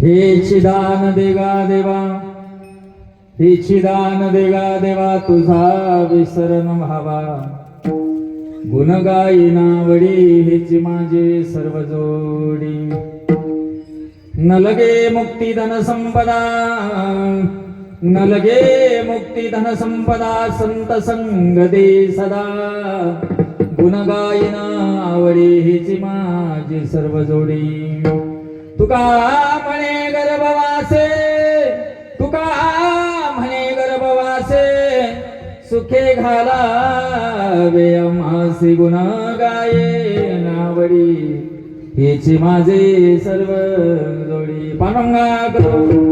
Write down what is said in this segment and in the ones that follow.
हे चिदान देगा देवा, हे चिदान देगा देवा, तुझा विसरण व्हावा. गुण गायिना वडी हेची माझे सर्व जोडी. न लगे मुक्ती धन संपदा, न लगे मुक्ती धन संपदा, संत संग दे सदा. गुण गायिना आवडी हेची माझी सर्व जोडी. तुका म्हणे गर्भवासे, तुका म्हणे गर्भवासे, सुखे घालावे आम्हासी. गुण गाये नावडी हेची माझे सर्व जोडी. पांडुरंगा करो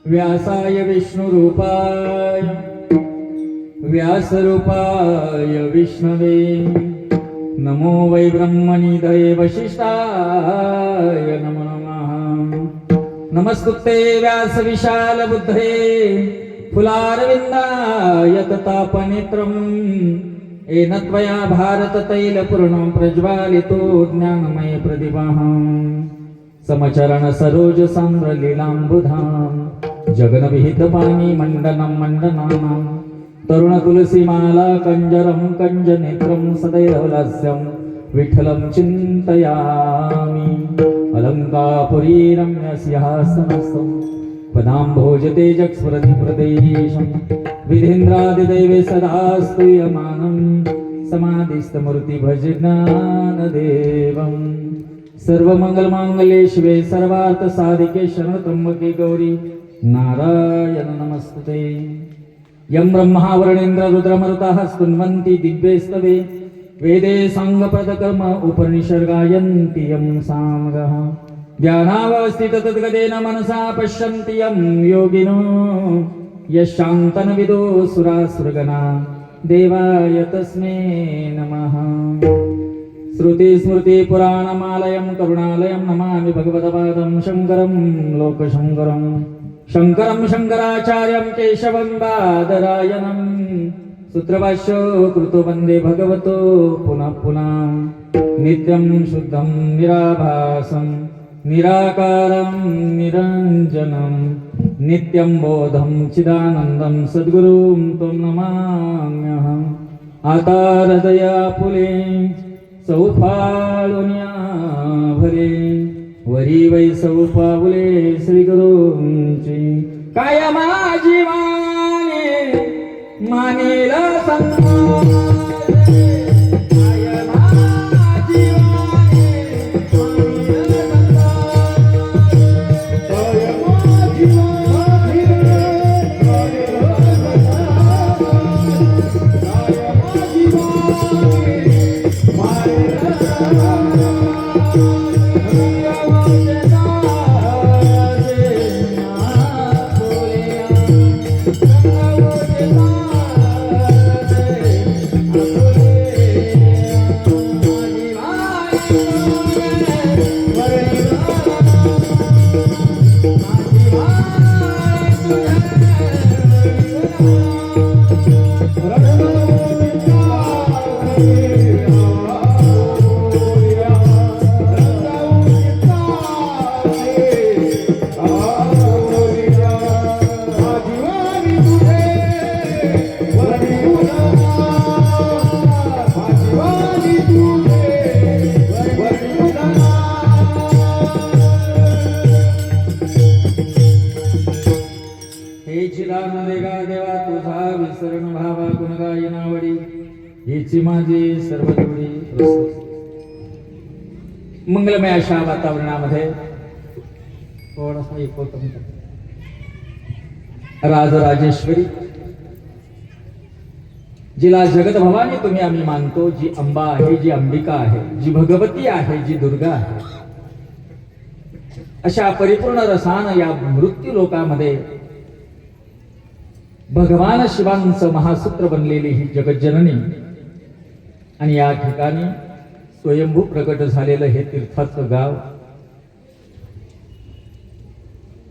व्यासाय विष्णुरूपाय, व्यासरूपाय विष्णवे. नमो वै ब्रह्मनिधये वसिष्ठाय नमो नमः. नमस्तुते व्यास विशाल बुद्धे, फुलारविन्दाय तापनेत्रम्. येन त्वया भारत तैलपूर्णं प्रज्वालितो ज्ञानमय प्रदीपः. समचरण सरोज सांद्र लीलांबुधाम. जगन विहित पाणी मंडनं मंडनानां. तरुण तुलसी माला कंजरं कंज नेत्रं सदैव लास्यं विठ्ठलं चिन्तयामि. अलंकापुरी रम्य सिंहासनस्थं पदाम्भोजते जगस्फुरति प्रदेशं. विधीन्द्रादिदैवे सदा स्तूयमानं. समाधिस्थमूर्ति भज ज्ञानदेवं. सर्वमंगलमांगल्ये शिवे सर्वार्थ साधिके शरणत्र्यंबके गौरी नारायण नमस्तुते. यं ब्रह्मा वरुणेन्द्र रुद्रमरुतः स्तुन्वन्ति दिव्यैस्तवे. वेदे साङ्गपदकर्म उपनिषर्गायन्ति यं सामगः. ध्यानावस्थित तद्गदेन मनसा पश्यन्ति यं योगिनो. यशान्तनविदो सुरासुरगणा देवाय तस्मै नमः. श्रुति स्मृति पुराणमालयं करुणालयं नमामि भगवत्पादं शङ्करं लोकशङ्करं. शङ्करं शङ्कराचार्यं केशवं बादरायणं. सूत्रभाष्य कृतो वन्दे भगवतो पुनः पुनः. नित्यं शुद्धं निराभासं निराकारं निरञ्जनं. नित्यं बोधं चिदानन्दं सद्गुरुं त्वं नमाम्यहम्. आता हृदया फुले चौफाळुन्या भरे. हरी वैसव पावले श्री गुरूंची काय माझी माने मानेल संत देवा तुझा विसरण भावा गुणगायनावडी हेची माझी सर्व जोडी मंगलमय अशा वातावरणामध्ये थोडासा एक होतं राजराजेश्वरी जिला जगत भवानी तुम्ही आम्ही मानतो, जी अंबा आहे, जी अंबिका आहे, जी भगवती आहे, जी दुर्गा आहे, अशा परिपूर्ण रसानं या मृत्यू लोकामध्ये भगवान शिवांचं महासूत्र बनलेली ही जगज्जननी आणि या ठिकाणी स्वयंभू प्रकट झालेलं हे तीर्थाचं गाव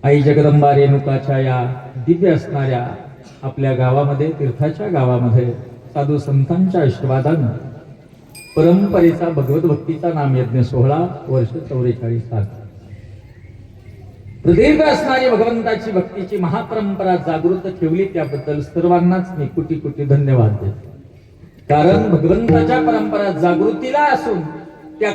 आई जगदंबा रेणुकाच्या या दिव्य असणाऱ्या आपल्या गावामध्ये, तीर्थाच्या गावामध्ये साधू संतांच्या आशीर्वादानं परंपरेचा भगवत भक्तीचा नामयज्ञ सोहळा वर्ष 44 प्रदीर्घ असणारी भगवंताची भक्तीची महापरंपरा जागृत ठेवली, त्याबद्दल सर्वांनाच मी कोटी कोटी धन्यवाद देतो. कारण भगवंताच्या परंपरा जागृतीला असून त्या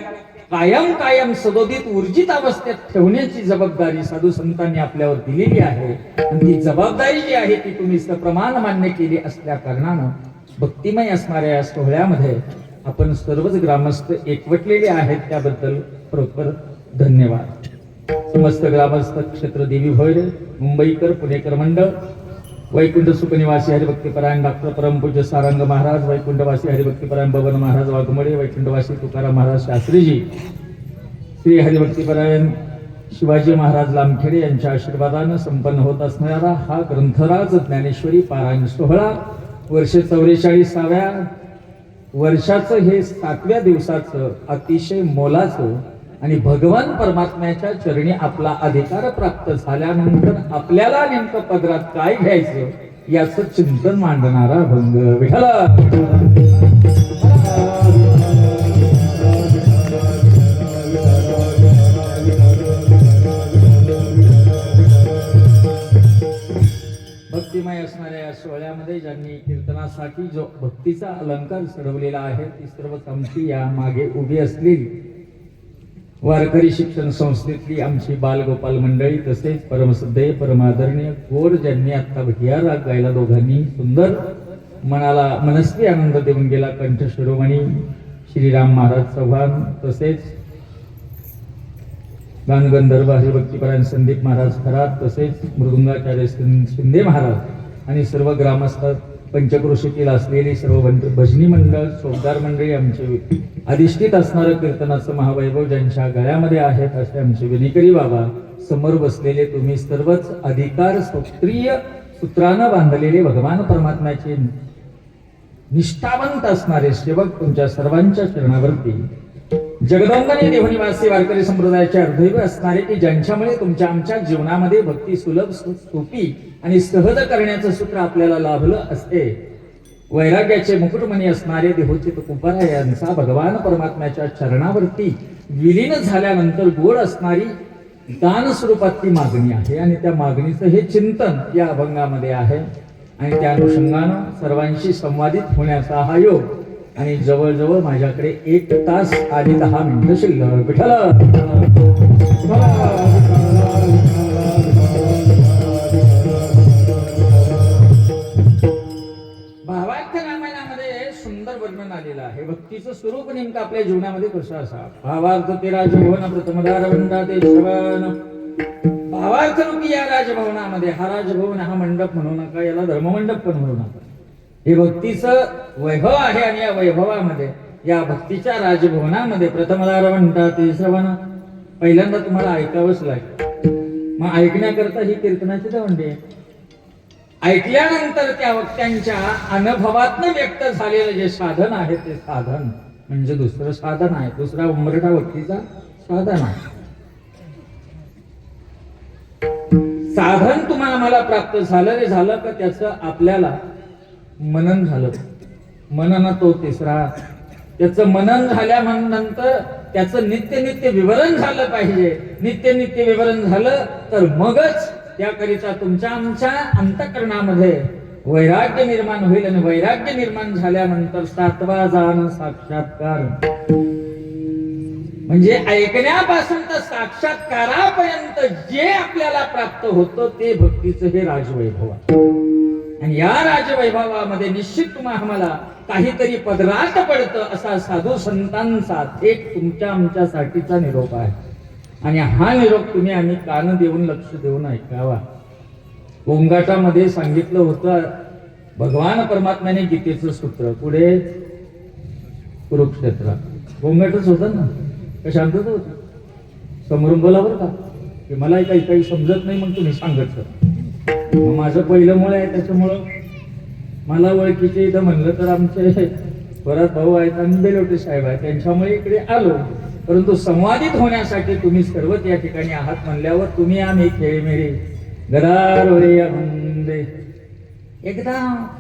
कायम कायम सदोदित ऊर्जित अवस्थेत ठेवण्याची जबाबदारी साधू संतांनी आपल्यावर दिलेली आहे. आणि ती जबाबदारी जी आहे ती तुम्ही सप्रमाण मान्य केली असल्या कारणानं भक्तिमय असणाऱ्या या सोहळ्यामध्ये आपण सर्वच ग्रामस्थ एकवटलेले आहेत, त्याबद्दल खरोखर धन्यवाद. समस्त ग्रामस्थ क्षेत्र देवी भोयर मुंबईकर पुणेकर मंडळ, वैकुंठ सुखनिवासी हरिभक्तीपरायण डॉक्टर परमपूज्य सारंग महाराज, वैकुंठवासी हरिभक्तीपरायण बबन महाराज वाघमोडे, वैकुंठवासी तुकाराम महाराज शास्त्रीजी, श्री हरिभक्तीपरायण शिवाजी महाराज लामखेडे यांच्या आशीर्वादानं संपन्न होत असणारा हा ग्रंथराज ज्ञानेश्वरी पारायण सोहळा वर्ष 44व्या वर्षाचं हे 7व्या दिवसाचं अतिशय मोलाचं आणि भगवान परमात्म्याच्या चरणी आपला अधिकार प्राप्त झाल्यानंतर आपल्याला नेमकं पदरात काय घ्यायचं याचं चिंतन मांडणारा भंग. विठ्ठल भक्तिमय असणाऱ्या या सोहळ्यामध्ये ज्यांनी कीर्तनासाठी जो भक्तीचा अलंकार चढवलेला आहे ती सर्वच आमची या मागे उभी असलेली वारकरी शिक्षण संस्थेतली आमची बालगोपाल मंडळी, तसेच परमश्रद्धेय परमादरणीय गोर ज्यांनी आता भटिया राग गायला दोघांनी सुंदर मनाला मनस्वी आनंद देऊन गेला कंठ शिरोमणी श्रीराम महाराज चव्हाण, तसेच गानगंधर्व हरिभक्तीपरायण संदीप महाराज खरात, तसेच मृदुंगाचार्य शिंदे महाराज आणि सर्व ग्रामस्थ पंचक्रोशीतील असलेली सर्व भजनी मंडळ, चौकदार मंडळी, आमचे अधिष्ठित असणारं कीर्तनाचं महावैभव ज्यांच्या गळ्यामध्ये आहेत असे आमचे विनिकरी बाबा, समोर बसलेले तुम्ही सर्वच अधिकार सूत्रीय सूत्रानं बांधलेले भगवान परमात्म्याचे निष्ठावंत असणारे सेवक, तुमच्या सर्वांच्या चरणावरती जगदंबाने देवनिवासी वारकरी संप्रदायाचे अर्धैव असणारे की ज्यांच्यामुळे तुमच्या आमच्या जीवनामध्ये भक्ती सुलभ सोपी आणि सहज करण्याचं सूत्र आपल्याला लाभलं असते. वैराग्याचे मुकुटमणी असणारे देहोचित कुंभारा यांचा भगवान परमात्म्याच्या चरणावरती विलीन झाल्यानंतर गोड असणारी दान स्वरूपातली मागणी आहे आणि त्या मागणीचं हे चिंतन या अभंगामध्ये आहे. आणि त्या अनुषंगानं सर्वांशी संवादित होण्याचा हा योग आणि जवळजवळ माझ्याकडे 1 तास आणि 10 मिनिटं शिल्लक. विठ्ठल भावार्थ रामायणामध्ये सुंदर वर्णन आलेलं आहे. भक्तीचं स्वरूप नेमकं आपल्या जीवनामध्ये कसं असावं. भावार्थ ते राजभवन प्रथमदार वंदा ते श्रवण. भावार्थ रूपी या राजभवनामध्ये, हा राजभवन हा मंडप म्हणू नका, याला धर्ममंडप पण म्हणू नका. हे भक्तीचं वैभव आहे आणि या वैभवामध्ये, या भक्तीच्या राजभवनामध्ये प्रथमदार वंदा ते श्रवण पहिल्यांदा तुम्हाला ऐकावंच लागेल. मग ऐकण्याकरता ही कीर्तनाची दवंडी आहे. ऐकल्यानंतर त्या वक्त्यांच्या अनुभवातनं व्यक्त झालेलं जे साधन आहे ते साधन म्हणजे दुसरं साधन आहे, दुसरा उंबरठा भक्तीचा साधन आहे. साधन तुम्हाला मला प्राप्त झालं रे झालं का त्याचं आपल्याला मनन झालं. मनन तो तिसरा. त्याचं मनन झाल्यानंतर त्याचं नित्य नित्य विवरण झालं पाहिजे. नित्य नित्य विवरण झालं तर मगच त्याकरिता तुमच्या आमच्या अंतःकरणामध्ये वैराग्य निर्माण होईल आणि वैराग्य निर्माण झाल्यानंतर सातवा जाण साक्षात्कार. म्हणजे ऐकण्यापासून तर साक्षात्कारापर्यंत जे आपल्याला प्राप्त होतं ते भक्तीचं हे राजवैभव आहे. आणि या राजवैभवामध्ये निश्चित तुम्हाला आम्हाला काहीतरी पदरात पडतं असा साधू संतांचा थेट तुमच्या आमच्यासाठीचा निरोप आहे. आणि हा निरोप तुम्ही आम्ही कान देऊन लक्ष देऊन ऐकावा. गोंगाटामध्ये सांगितलं होतं भगवान परमात्म्याने गीतेचं सूत्र पुढे कुरुक्षेत्रात गोंगाटच होतं ना, का शांतच होतं. समोरून बोला बरं का की मला काही काही समजत नाही, मग तुम्ही सांगत सर. मग माझं पहिलं मुळे आहे त्याच्यामुळं मला ओळखीचे इथं म्हणलं तर आमचे परत भाऊ आहेत आणि बेलोटे साहेब आहेत त्यांच्यामुळे इकडे आलो. परंतु संवादित होण्यासाठी तुम्ही सर्वच या ठिकाणी आहात म्हणल्यावर तुम्ही आम्ही खेळमेळे गदार एकदा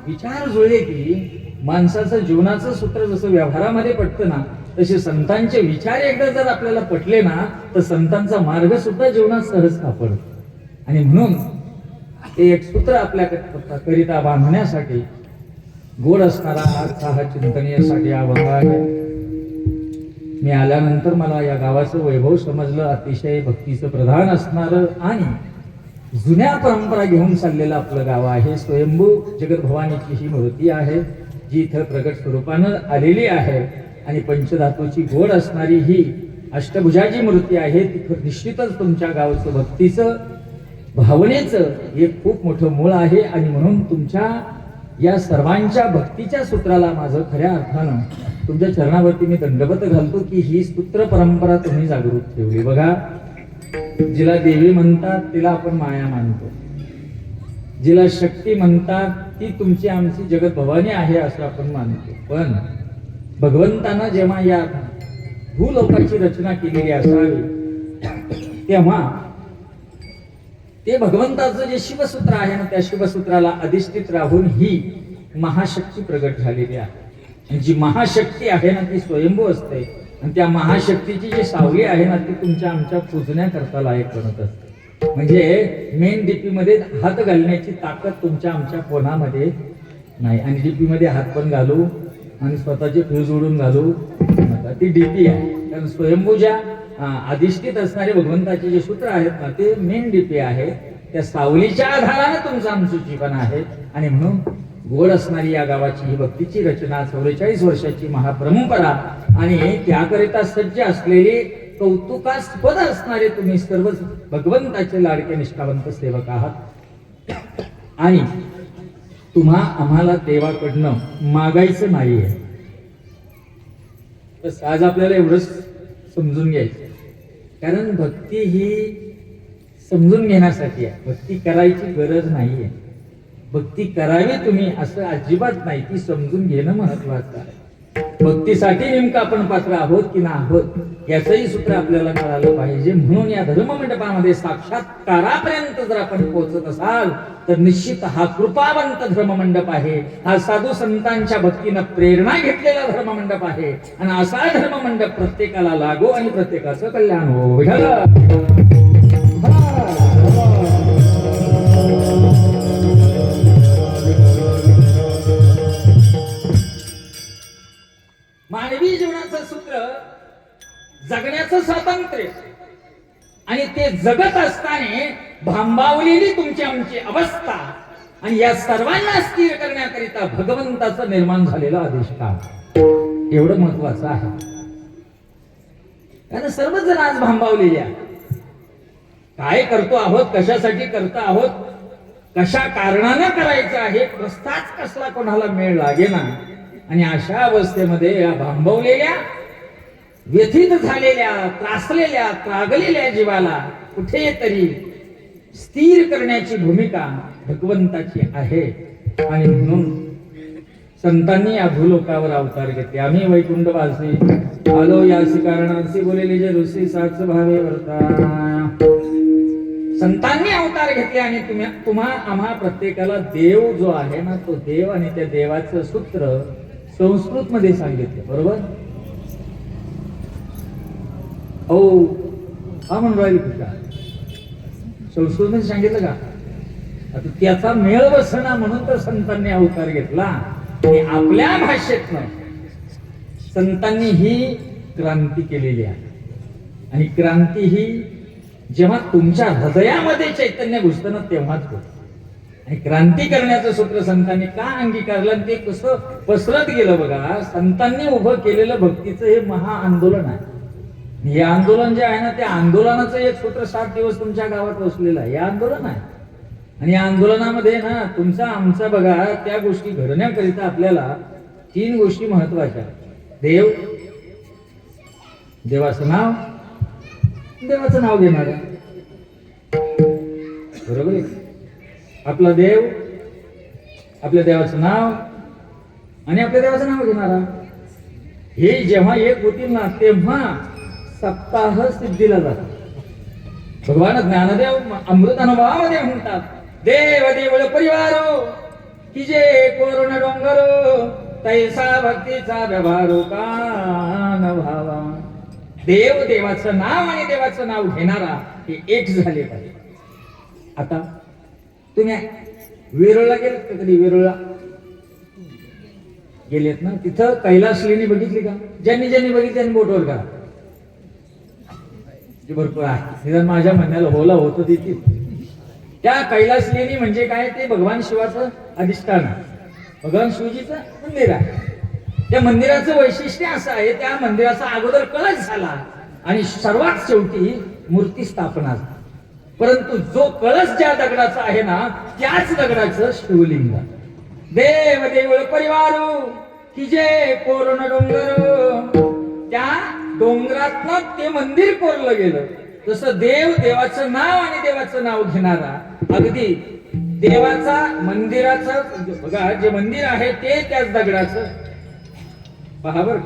विचार जुळले की माणसाचं जीवनाचं सूत्र जसं व्यवहारामध्ये पटतं ना तसे संतांचे विचार एकदा जर आपल्याला पटले ना तर संतांचा मार्ग सुद्धा जीवनात सहज सापडतो. आणि म्हणून ते एक सूत्र आपल्या करिता बांधण्यासाठी गोड असणारा आजचा हा चिंतनीयसाठी अभंग आहे. मी आल्यानंतर मला या गावाचं वैभव समजलं. अतिशय भक्तीचं प्रधान असणारं आणि जुन्या परंपरा घेऊन चाललेलं आपलं गाव आहे. स्वयंभू जगत भवानीची ही मूर्ती आहे जी इथं प्रगट स्वरूपानं आलेली आहे. आणि पंचधातूची गोड असणारी ही अष्टभुजाची मूर्ती आहे. तिथं निश्चितच तुमच्या गावचं भक्तीचं भावनेचं एक खूप मोठं मूळ आहे. आणि म्हणून तुमच्या या सर्वांच्या भक्तीच्या सूत्राला माझं खऱ्या अर्थानं तुमच्या चरणावरती मी दंडवत घालतो की ही सूत्र परंपरा तुम्ही जागृत ठेवली. बघा, जिला देवी म्हणतात तिला आपण माया मानतो, जिला शक्ती म्हणतात ती तुमची आमची जगत भवानी आहे असं आपण मानतो. पण भगवंतानं जेव्हा या भूलोकाची रचना केलेली असावी तेव्हा ते भगवंताचं जे शिवसूत्र आहे ना त्या शिवसूत्राला अधिष्ठित राहून ही महाशक्ती प्रगट झालेली आहे. जी महाशक्ती आहे ना ती स्वयंभू असते आणि त्या महाशक्तीची जी सावली आहे ना ती तुमच्या आमच्या पूजण्याकरता लायक बनत असते. म्हणजे मेन डीपी मध्ये हात घालण्याची ताकद तुमच्या आमच्या कोणामध्ये नाही. आणि डीपी मध्ये हात पण घालू आणि स्वतःचे फ्यूज उडून घालू नका, ती डीपी आहे. कारण स्वयंभू ज्या अधिष्ठित असणारे भगवंताचे जे सूत्र आहेत ना ते मेन डीपी आहे. त्या सावलीच्या आधाराने तुमचं आमचं जीवन आहे. आणि म्हणून गोड असणारी या गावाची ही भक्तीची रचना 44 वर्षाची महापरंपरा आणि त्याकरिता सज्ज असलेले कौतुकास्पद असणारे तुम्ही सर्व भगवंताचे लाडके निष्ठावंत सेवक आहात. आणि तुम्हा आम्हाला देवाकडनं मागायचं नाहीये. बस आज आपल्याला एवढंच समजून घ्यायचं. कारण भक्ती ही समजून घेण्यासाठी आहे, भक्ती करायची गरज नाहीये. भक्ती करावी तुम्ही असं अजिबात नाही, ती समजून घेणं महत्वाचं आहे. भक्तीसाठी नेमकं आपण पात्र आहोत की ना आहोत याचंही सूत्र आपल्याला कळालं पाहिजे. म्हणून या धर्ममंडपामध्ये साक्षात्कारापर्यंत जर आपण पोहोचत असाल तर निश्चित हा कृपावंत धर्ममंडप आहे. हा साधू संतांच्या भक्तीनं प्रेरणा घेतलेला धर्ममंडप आहे. आणि असा धर्ममंडप प्रत्येकाला लागो आणि प्रत्येकाचं कल्याण हो. मानवी जीवनाचं सूत्र जगण्याचं स्वातंत्र्य आणि ते जगत असताना भांबावलेली तुमची आमची अवस्था आणि या सर्वांना स्थिर करण्याकरिता भगवंताचं निर्माण झालेलं अधिष्ठान एवढं महत्वाचं आहे. कारण सर्वच जण आज भांबावलेल्या काय करतो आहोत, कशासाठी करतो आहोत, कशा कारणानं करायचं आहे, रस्ताच कसला कोणाला मेळ लागेना. आणि अशा अवस्थेमध्ये या भांबवलेल्या व्यथित झालेल्या त्रासलेल्या त्रागलेल्या जीवाला कुठेतरी स्थिर करण्याची भूमिका भगवंताची आहे. आणि म्हणून संतांनी या भूलोकावर अवतार घेतले. आम्ही वैकुंठवासी आलो यासी कारणासी बोलेले जे ऋषी साच भावे वर्ता. संतांनी अवतार घेतले आणि तुम्हा आम्हा प्रत्येकाला देव जो आहे ना तो देव आणि त्या देवाचं सूत्र संस्कृत मध्ये सांगितलं. बरोबर हो हा म्हणून राहील का संस्कृत मध्ये सांगितलं का. आता त्याचा मेळ बसणा म्हणून तर संतांनी अवतार घेतला. आणि आपल्या भाषेतनं संतांनी ही क्रांती केलेली आहे. आणि क्रांती ही जेव्हा तुमच्या हृदयामध्ये चैतन्य घुसतं ना तेव्हाच होत. आणि क्रांती करण्याचं सूत्र संतांनी का अंगीकारलं ते कसं पसरत गेलं बघा. संतांनी उभं केलेलं भक्तीचं हे महा आंदोलन आहे. हे आंदोलन जे आहे ना त्या आंदोलनाचं एक सूत्र 7 दिवस तुमच्या गावात बसलेलं आहे. हे आंदोलन आहे. आणि या आंदोलनामध्ये ना तुमचा आमचा बघा त्या गोष्टी घडण्याकरिता आपल्याला 3 गोष्टी महत्वाच्या. देव, देवाचं नाव, देवाचं नाव घेणार बरोबर आहे. आपला देव, आपल्या देवाचं नाव आणि आपल्या देवाचं नाव घेणारा हे जेव्हा एक होतील ना तेव्हा सप्ताह सिद्धीला जातात. भगवान ज्ञानदेव अमृत अनुभवामध्ये म्हणतात देव देवळ परिवारो की जे कोरोना डोंगरो तैसा भक्तीचा व्यवहारो का न भावा. देव, देवाचं नाव आणि देवाचं नाव घेणारा हे एक झाले पाहिजे. आता तुम्ही वेरूळला गेलेत का कधी. वेरूळला गेलेत ना. तिथं कैलास लेणी बघितली का. ज्यांनी ज्यांनी बघितली त्यांनी बोटवर का भरपूर आहे. माझ्या म्हणण्याला होला होतं तिथे. त्या कैलास लेणी म्हणजे काय ते भगवान शिवाचं अधिष्ठान आहे. भगवान शिवजीचं मंदिर आहे. त्या मंदिराचं वैशिष्ट्य असं आहे त्या मंदिराचा अगोदर कळस झाला आणि सर्वात शेवटी मूर्ती स्थापना. परंतु जो कळस ज्या दगडाचा आहे ना त्याच दगडाचं शिवलिंग. देव देवळ परिवारो की जे कोरोना डोंगर त्या डोंगरातनं ते मंदिर कोरलं गेलं. तसं देव, देवाचं नाव आणि देवाचं नाव घेणारा अगदी देवाचा मंदिराचा बघा जे मंदिर आहे ते त्याच दगडाचं पहा बर.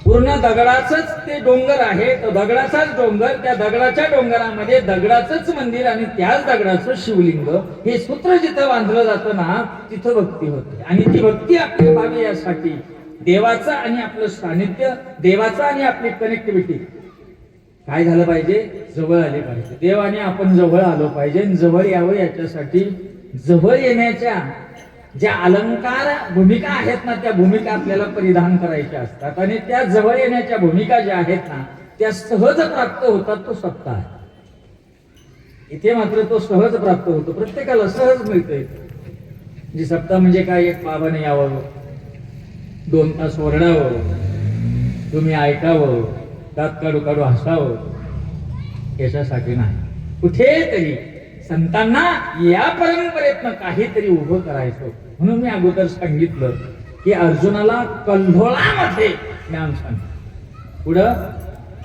पूर्ण दगडाचंच ते डोंगर आहे. तो दगडाचाच डोंगर, त्या दगडाच्या डोंगरामध्ये दगडाचंच मंदिर आणि त्याच दगडाचं शिवलिंग हे सूत्र जिथं बांधलं जातं ना तिथं भक्ती होते. आणि ती भक्ती आपली व्हावी यासाठी देवाचं आणि आपलं सानिध्य, देवाचं आणि आपली कनेक्टिव्हिटी काय झालं पाहिजे, जवळ आले पाहिजे. देव आणि आपण जवळ आलो पाहिजे. जवळ यावं याच्यासाठी जवळ येण्याच्या ज्या अलंकार भूमिका आहेत ना त्या भूमिका आपल्याला परिधान करायच्या असतात. आणि त्या जवळ येण्याच्या भूमिका ज्या आहेत ना त्या सहज प्राप्त होतात. तो सप्ताह आहे. इथे मात्र तो सहज प्राप्त होतो. प्रत्येकाला सहज मिळतोय. म्हणजे सप्ताह म्हणजे काय, एक बाबाने यावं, 2 तास ओरडावं, तुम्ही ऐकावं, दात काढू काढू हसावं याच्यासाठी नाही. कुठेतरी संतांना या परंपरेतनं काहीतरी उभं करायचं. म्हणून मी अगोदर सांगितलं की अर्जुनाला कल्लोळामध्ये ज्ञान सांगितलं. पुढं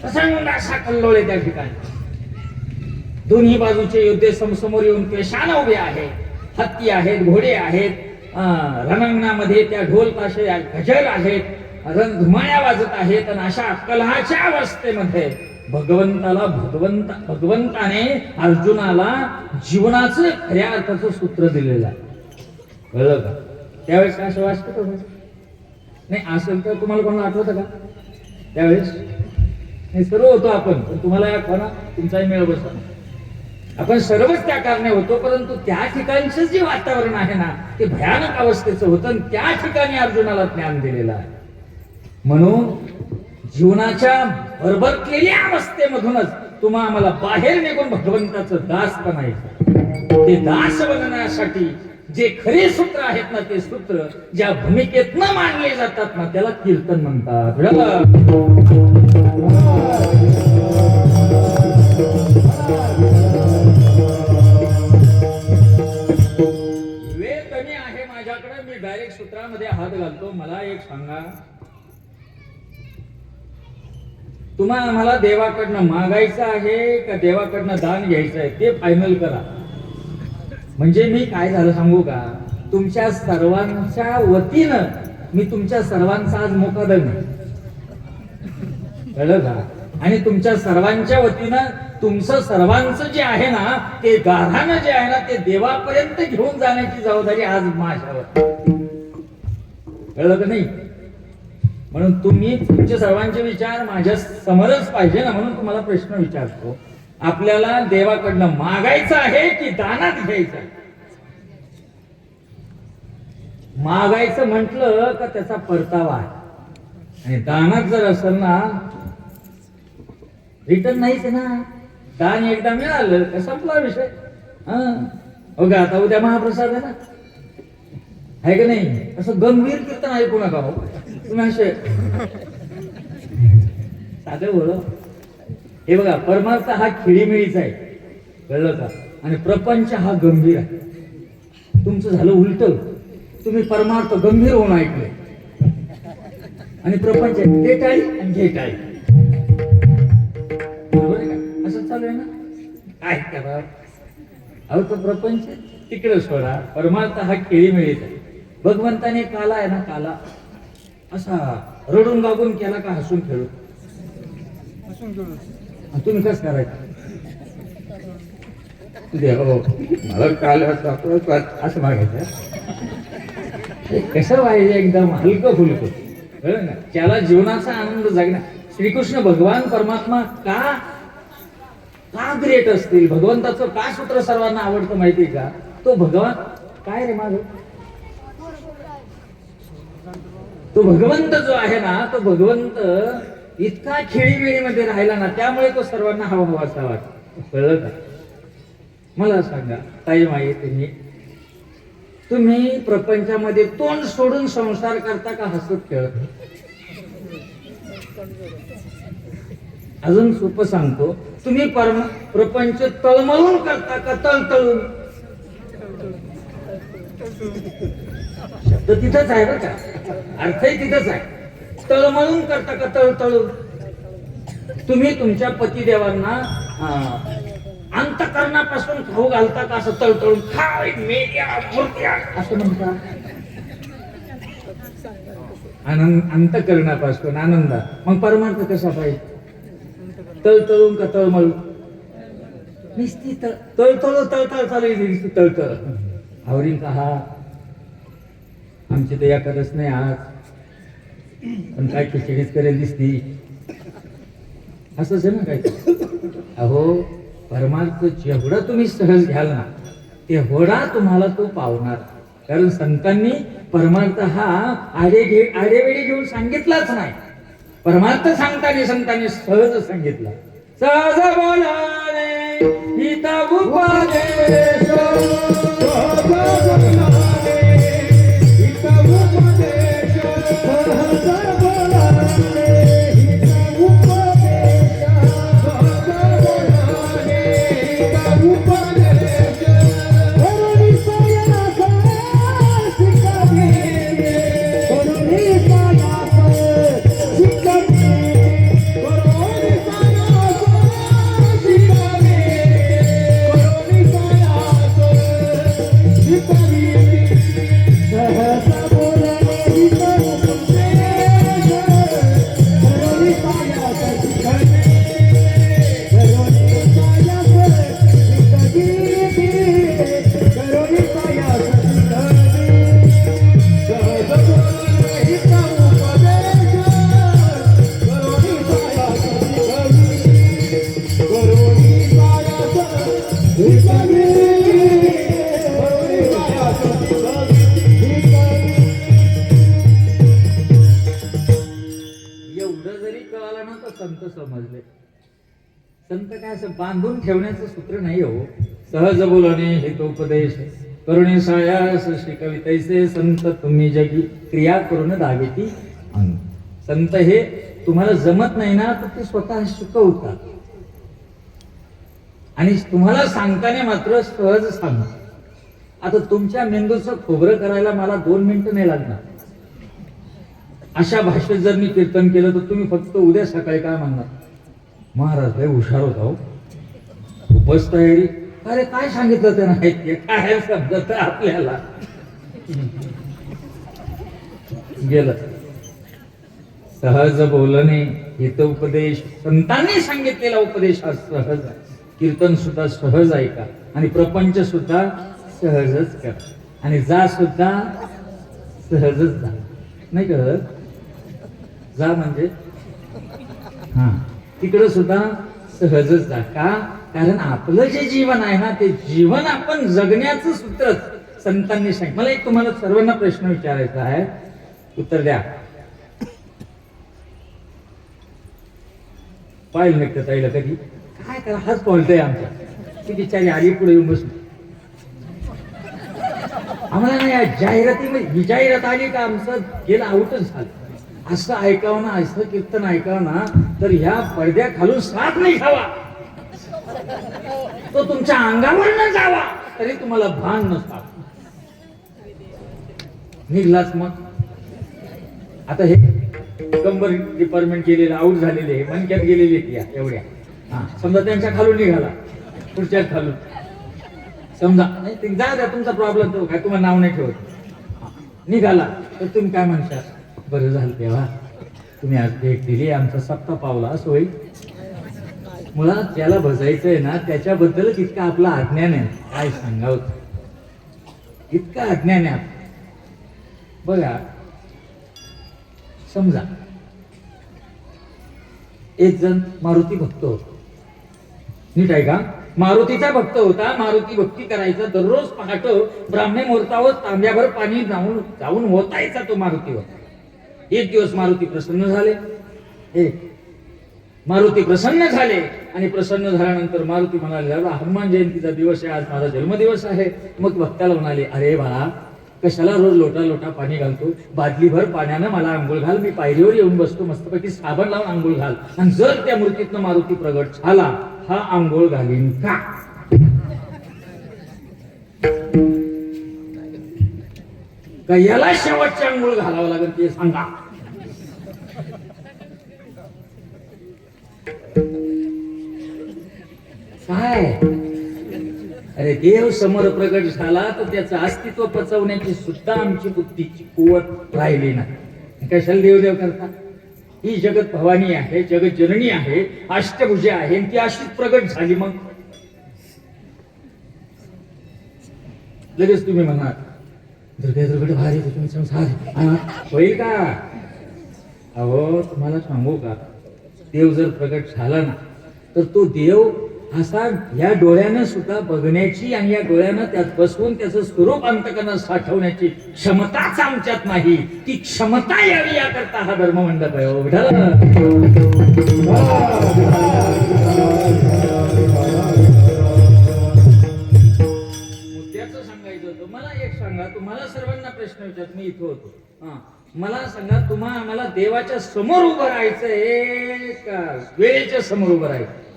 प्रसंग असा कल्लोळ आहे त्या ठिकाणी. दोन्ही बाजूचे योद्धे समसमोर येऊन पेशानं उभे आहेत. हत्ती आहेत, घोडे आहेत, रणांगणामध्ये त्या ढोल ताशे गजर आहेत, रणधुमाळ्या वाजत आहेत. आणि अशा कलहाच्या अवस्थेमध्ये भगवंताने अर्जुनाला जीवनाचं खऱ्या अर्थाचं सूत्र दिलेलं आहे. कळलं का. त्यावेळेस काय असं वाटतं का नाही. असेल तर तुम्हाला कोणाला आठवतं का त्यावेळेस. नाही सर्व होतो आपण, पण तुम्हाला या कोणा तुमचाही मेळ बसला. आपण सर्वच त्या कारणे होतो. परंतु त्या ठिकाणचं जे वातावरण आहे ना ते भयानक अवस्थेचं होतं. त्या ठिकाणी अर्जुनाला ज्ञान दिलेलं आहे. म्हणून जीवनाच्या भरभरलेल्या अवस्थेमधूनच तुम्हा आम्हाला बाहेर निघून भगवंताचं दास बनायचं. ते दास बनण्यासाठी जे खरे सूत्र आहेत ना, ते सूत्र ज्या भूमिकेतनं मांडले जातात ना, त्याला कीर्तन म्हणतात. वेळ कमी आहे माझ्याकडे, मी डायरेक्ट सूत्रामध्ये हात घालतो. मला एक सांगा, तुम्हाला मला देवाकडनं मागायचं आहे का देवाकडनं दान घ्यायचं आहे ते फायनल करा. म्हणजे मी काय झालं सांगू का, तुमच्या सर्वांच्या वतीनं मी तुमच्या सर्वांचा आज मोकादम आहे, कळलं का? आणि तुमच्या सर्वांच्या वतीनं तुमचं सर्वांचं जे आहे ना, ते गाढानं जे आहे ना, ते देवापर्यंत घेऊन जाण्याची जबाबदारी आज माझ्यावर. कळलं का नाही? म्हणून तुम्ही तुमचे सर्वांचे विचार माझ्या समोरच पाहिजे ना, म्हणून तुम्हाला प्रश्न विचारतो, आपल्याला देवाकडनं मागायचं आहे की दानात घ्यायचं आहे? मागायचं म्हटलं का त्याचा परतावा आहे, आणि दानात जर असेल ना, रिटर्न नाहीच आहे ना. दान एकदा मिळालं का संपला विषय. हो का, आता उद्या महाप्रसाद आहे ना, आहे का नाही? असं गंभीर कीर्तन ऐकू नका हो तुम्ही, असे साधं बोल. हे बघा, परमार्थ हा खिळीमिळीचा आहे, कळलं का? आणि प्रपंच हा गंभीर आहे. तुमचं झालं उलट, तुम्ही परमार्थ गंभीर होऊन ऐकले आणि प्रपंच ते टाळी आणि घे टाळी. बरोबर आहे का? असं चालू आहे ना. काय करा, अहो तो प्रपंच तिकडे सोडा, परमार्थ हा खेळीमेळीचा आहे. भगवंताने काला आहे ना, काला असा रडून गागून केला का हसून खेळू? तुम्ही कसं करायचं? हो मला काल असं मागायचं. कसं पाहिजे, एकदम हलकं फुलकं, कळलं ना? त्याला जीवनाचा आनंद जगणार. श्रीकृष्ण भगवान परमात्मा का का ग्रेट असतील, भगवंताचं का सूत्र सर्वांना आवडतं माहिती का? तो भगवान काय रे माझ, तो भगवंत जो आहे ना, तो भगवंत इतका खेळीमेळीमध्ये राहिला ना, त्यामुळे तो सर्वांना हवा हवासा वाटतो. कळलं का? मला सांगा ताई माई, तुम्ही प्रपंचामध्ये तोंड सोडून संसार करता का हसत खेळत? अजून सोपं सांगतो, तुम्ही प्रपंच तळमळून करता का तळतळून? शब्द तिथंच आहे बरं का, अर्थही तिथंच आहे. तळमळून करता का तळतळून? तुम्ही तुमच्या पतिदेवांना अंतकरणापासून खाऊ घालता का असं तळतळून, खाय मेल्या मूर्त्या असं म्हणता? अंतकरणापासून आनंद. मग परमार्थ कसा पाहिजे? तळतळून का तळमळून? नुसती तळतळू तळतळ चालू, तळतळ आवरी का? हा आमची तर एखादच नाही आज, पण काय खिचडीच करेल दिसती, असंच आहे ना काय? अहो परमार्थ जेवढा तुम्ही सहज घ्याल ना, तेवढा तुम्हाला तो पावणार. कारण संतांनी परमार्थ हा आडेवेळी घेऊन सांगितलाच नाही. परमार्थ सांगताना संतांनी सहज सांगितला. सहज बोलाने हिता उपदेश, सहज बोलाने हिता उपदेश, सहज बोलाने हिता उपदेश, सहज बोलाने हिता उपदेश, करुणी सयास शिकवे, करुणी सयास शिकवे, करुणी सयास शिकवे, करुणी सयास संत काय असं बांधून ठेवण्याचं सूत्र नाही हो. सहज बोलणे हेतोपदेश करुणे सायास श्री कवितैसे संत तुम्ही जगी क्रिया करून दावेती अंग. संत हे तुम्हाला जमत नाही ना तर ते स्वतः शिकवतात आणि तुम्हाला सांगताना मात्र सहज सांगतात. आता तुमच्या मेंदूचं खोबरं करायला मला 2 मिनिटं नाही लागणार. अशा भाषेत जर मी कीर्तन केलं तर तुम्ही फक्त उद्या सकाळी काय म्हणणार, महाराज लय हुशार होता हो, खूपच तयारी. अरे काय सांगितलं ते नाही काय समजत आपल्याला. गेलं. सहज बोलणे हितोपदेश, संतांनी सांगितलेला उपदेश हा सहज आहे. कीर्तन सुद्धा सहज ऐका आणि प्रपंच सुद्धा सहजच करा आणि जा सुद्धा सहजच जा. नाही कळत? जा म्हणजे हा तिकडं सुद्धा सहजच जा. का? कारण आपलं जे जीवन आहे ना ते जीवन आपण जगण्याचं सूत्र संतांनी सांगितलं. मला एक तुम्हाला सर्वांना प्रश्न विचारायचा आहे, उत्तर द्या. पाहिलं नाही ताईला कधी? काय करा हाच पॉइंट आहे आमचा. ती बिचारी आली पुढे येऊन बसली. आम्हाला नाही या जाहिरातीमध्ये ही जाहिरात आली का आमचं गेलं आउटच झालं. असं ऐकावं ना, असं कीर्तन ऐकावं ना तर ह्या पडद्या खालून साप नाही खावा, तो तुमच्या अंगावर न जावा तरी तुम्हाला भान नसता. निघलाच मग. आता हे कंबर डिपार्टमेंट केलेलं आउट झालेले मनक्यात गेलेले या एवढ्या हा समजा त्यांच्या खालून निघाला, पुढच्या खालून समजा नाही ते जा द्या तुमचा प्रॉब्लेम तो काय तुम्हाला नाव नाही ठेवत. निघाला तर तुम्ही काय म्हणता, बरं झालं तेव्हा तुम्ही आज भेट दिली, आमचा सप्ताह पावला असं होईल. मुळात ज्याला भजायचंय ना त्याच्याबद्दल इतका आपला अज्ञान आहे, काय सांगावं इतका अज्ञान आहे. बघा समजा एक जण मारुती भक्त होता. नीट आहे का? मारुतीचा भक्त होता. मारुती भक्ती करायचा दररोज पहाट ब्राह्मणे मुहूर्तावर तांब्याभर पाणी जाऊन होतायचा तो मारुती होता. एक दिवस मारुती प्रसन्न झाले. मारुती प्रसन्न झाले आणि प्रसन्न झाल्यानंतर मारुती म्हणाले, हनुमान जयंतीचा दिवस आहे, आज माझा जन्मदिवस आहे. मग भक्ताला म्हणाले, अरे बाळा कशाला रोज लोटा लोटा पाणी घालतो, बादलीभर पाण्यानं मला आंघोळ घाल, मी पायरीवर येऊन बसतो, मस्तपैकी साबण लावून आंघोळ घाल. आणि जर त्या मूर्तीतनं मारुती प्रगट झाला हा आंघोळ घालीन का? का याला शेवटची आंघोळ घालावं लागेल ते सांगा. काय अरे देव समोर प्रगट झाला तर त्याचं अस्तित्व पचवण्याची सुद्धा आमची बुद्धीची कुवत राहिली नाही. कशाला देवदेव करता? ही जगत भवानी आहे, जगत जननी आहे, अष्टभुजा आहे, ती अशीच प्रगट झाली. मग लगेच तुम्ही म्हणाल दुर्गड भारी होईल का? अहो तुम्हाला सांगू का, देव जर प्रगट झाला ना तर तो देव असा या डोळ्यानं सुद्धा बघण्याची आणि या डोळ्यानं त्यात बसवून त्याचं स्वरूप अंतकरणात साठवण्याची क्षमताच आमच्यात नाही. ती क्षमता यावी याकरता हा धर्ममंडप आहे. मुद्द्याचं सांगायचं होतं. मला एक सांगा, तुम्हाला सर्वांना प्रश्न विचारतो, मी इथं होतो. मला सांगा, आम्हाला देवाच्या समोर उभं राहायचंय का वेळेच्या समोर उभं राहायचं?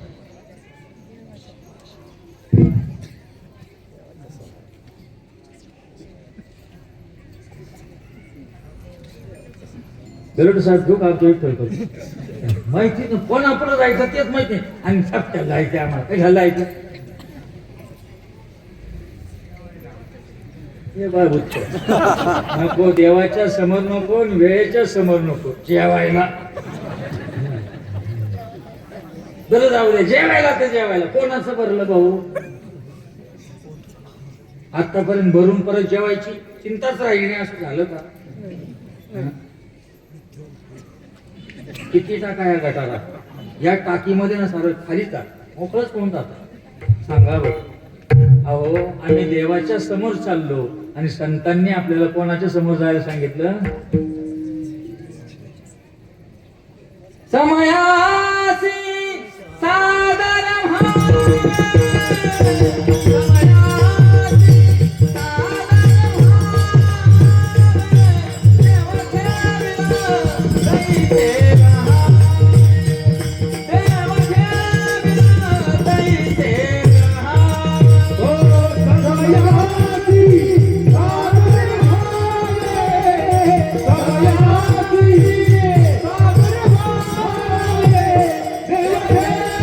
गरुड साहेब घेऊ का ठेवतो माहिती ना, कोण आपलं जायचं तेच माहिती आणि सप्त्याला जायचं आम्हाला. कशाला जायचं? नको देवाच्या समोर नको, वेळेच्या समोर नको, जेवायला बरं जाऊ दे. जेवायला तर जेवायला कोणाचं भरलं भाऊ? आतापर्यंत भरून परत जेवायची चिंताच राहिली नाही असं झालं का? किती टाका या गटाला? या टाकीमध्ये ना सारं खाली टाक, मोकळच कोण जात सांगा बरं. अहो आम्ही देवाच्या समोर चाललो आणि संतांनी आपल्याला कोणाच्या समोर जायला सांगितलं? समयासी सादर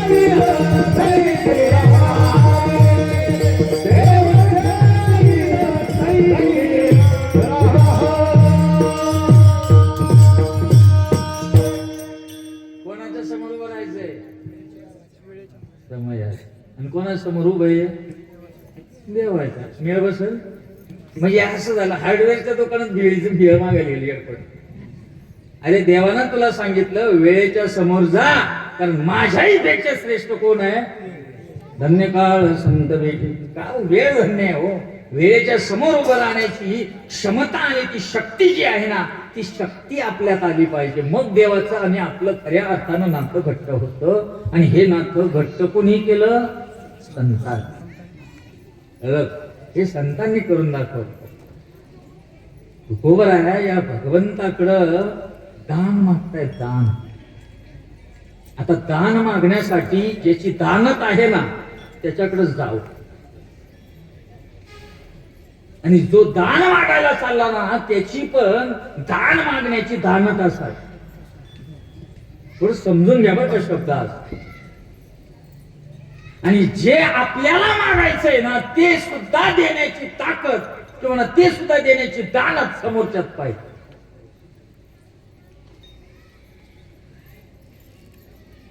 कोणाच्या समोर उभं राहायचंय? समय आहे. आणि कोणासमोर उभं आहे? देवाचा. मेळ बसल म्हणजे असं झालं, हार्डवेअरच्या दुकानात भेळीचं भेळ मागायला गेली एअरपोर्ट. अरे देवानं तुला सांगितलं वेळेच्या समोर जा, कारण माझ्याही पेक्षा श्रेष्ठ कोण आहे? धन्य काळ संत भेटी. का वेळ धन्य आहे हो. वेळेच्या समोर उभं राहण्याची क्षमता आणि ती शक्ती जी आहे ना, ती शक्ती आपल्यात आली पाहिजे. मग देवाचं आणि आपलं खऱ्या अर्थानं नातं घट्ट होतं. आणि हे नातं घट्ट कोणी केलं? संतांनी. हे संतांनी करून दाखवलं. तुकोबराया या भगवंताकडं दान मागताय, दान. आता दान मागण्यासाठी ज्याची दानत आहे ना, त्याच्याकडे जाऊ. आणि जो दान मागायला चालला ना, त्याची पण दान मागण्याची दानत असावी. थोडं समजून घ्या बरं शब्दात. आणि जे आपल्याला मागायचंय ना, ते सुद्धा देण्याची ताकद किंवा ते सुद्धा देण्याची दानत समोरच्यात पाहिजे.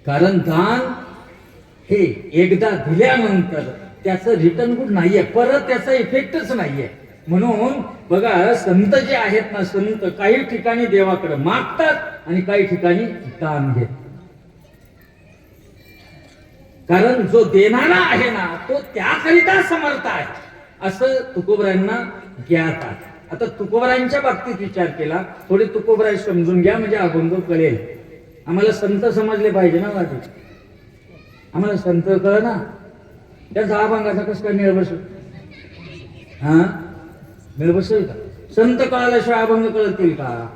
कारण दान हे एकदा दिल्यानंतर त्याचं रिटर्न गुड नाहीये, परत त्याचा इफेक्टच नाहीये. म्हणून बघा, संत जे आहेत ना, संत काही ठिकाणी देवाकडे मागतात आणि काही ठिकाणी दान घेतात. कारण जो देणारा आहे ना, तो त्याकरिता समर्थ आहे, असं तुकोबरायांना ज्ञात आहे. आता तुकोबरायांच्या बाबतीत विचार केला, थोडे तुकोबराय समजून घ्या म्हणजे अभंग कळेल. आम्हाला संत समजले पाहिजे ना वाटी. आम्हाला संत कळ ना, त्याचा अभंगाचा कसं काय मेळ बसेल? हा, मेळ बसेल का? संत कळाल्याशिवाय अभंग कळतील का?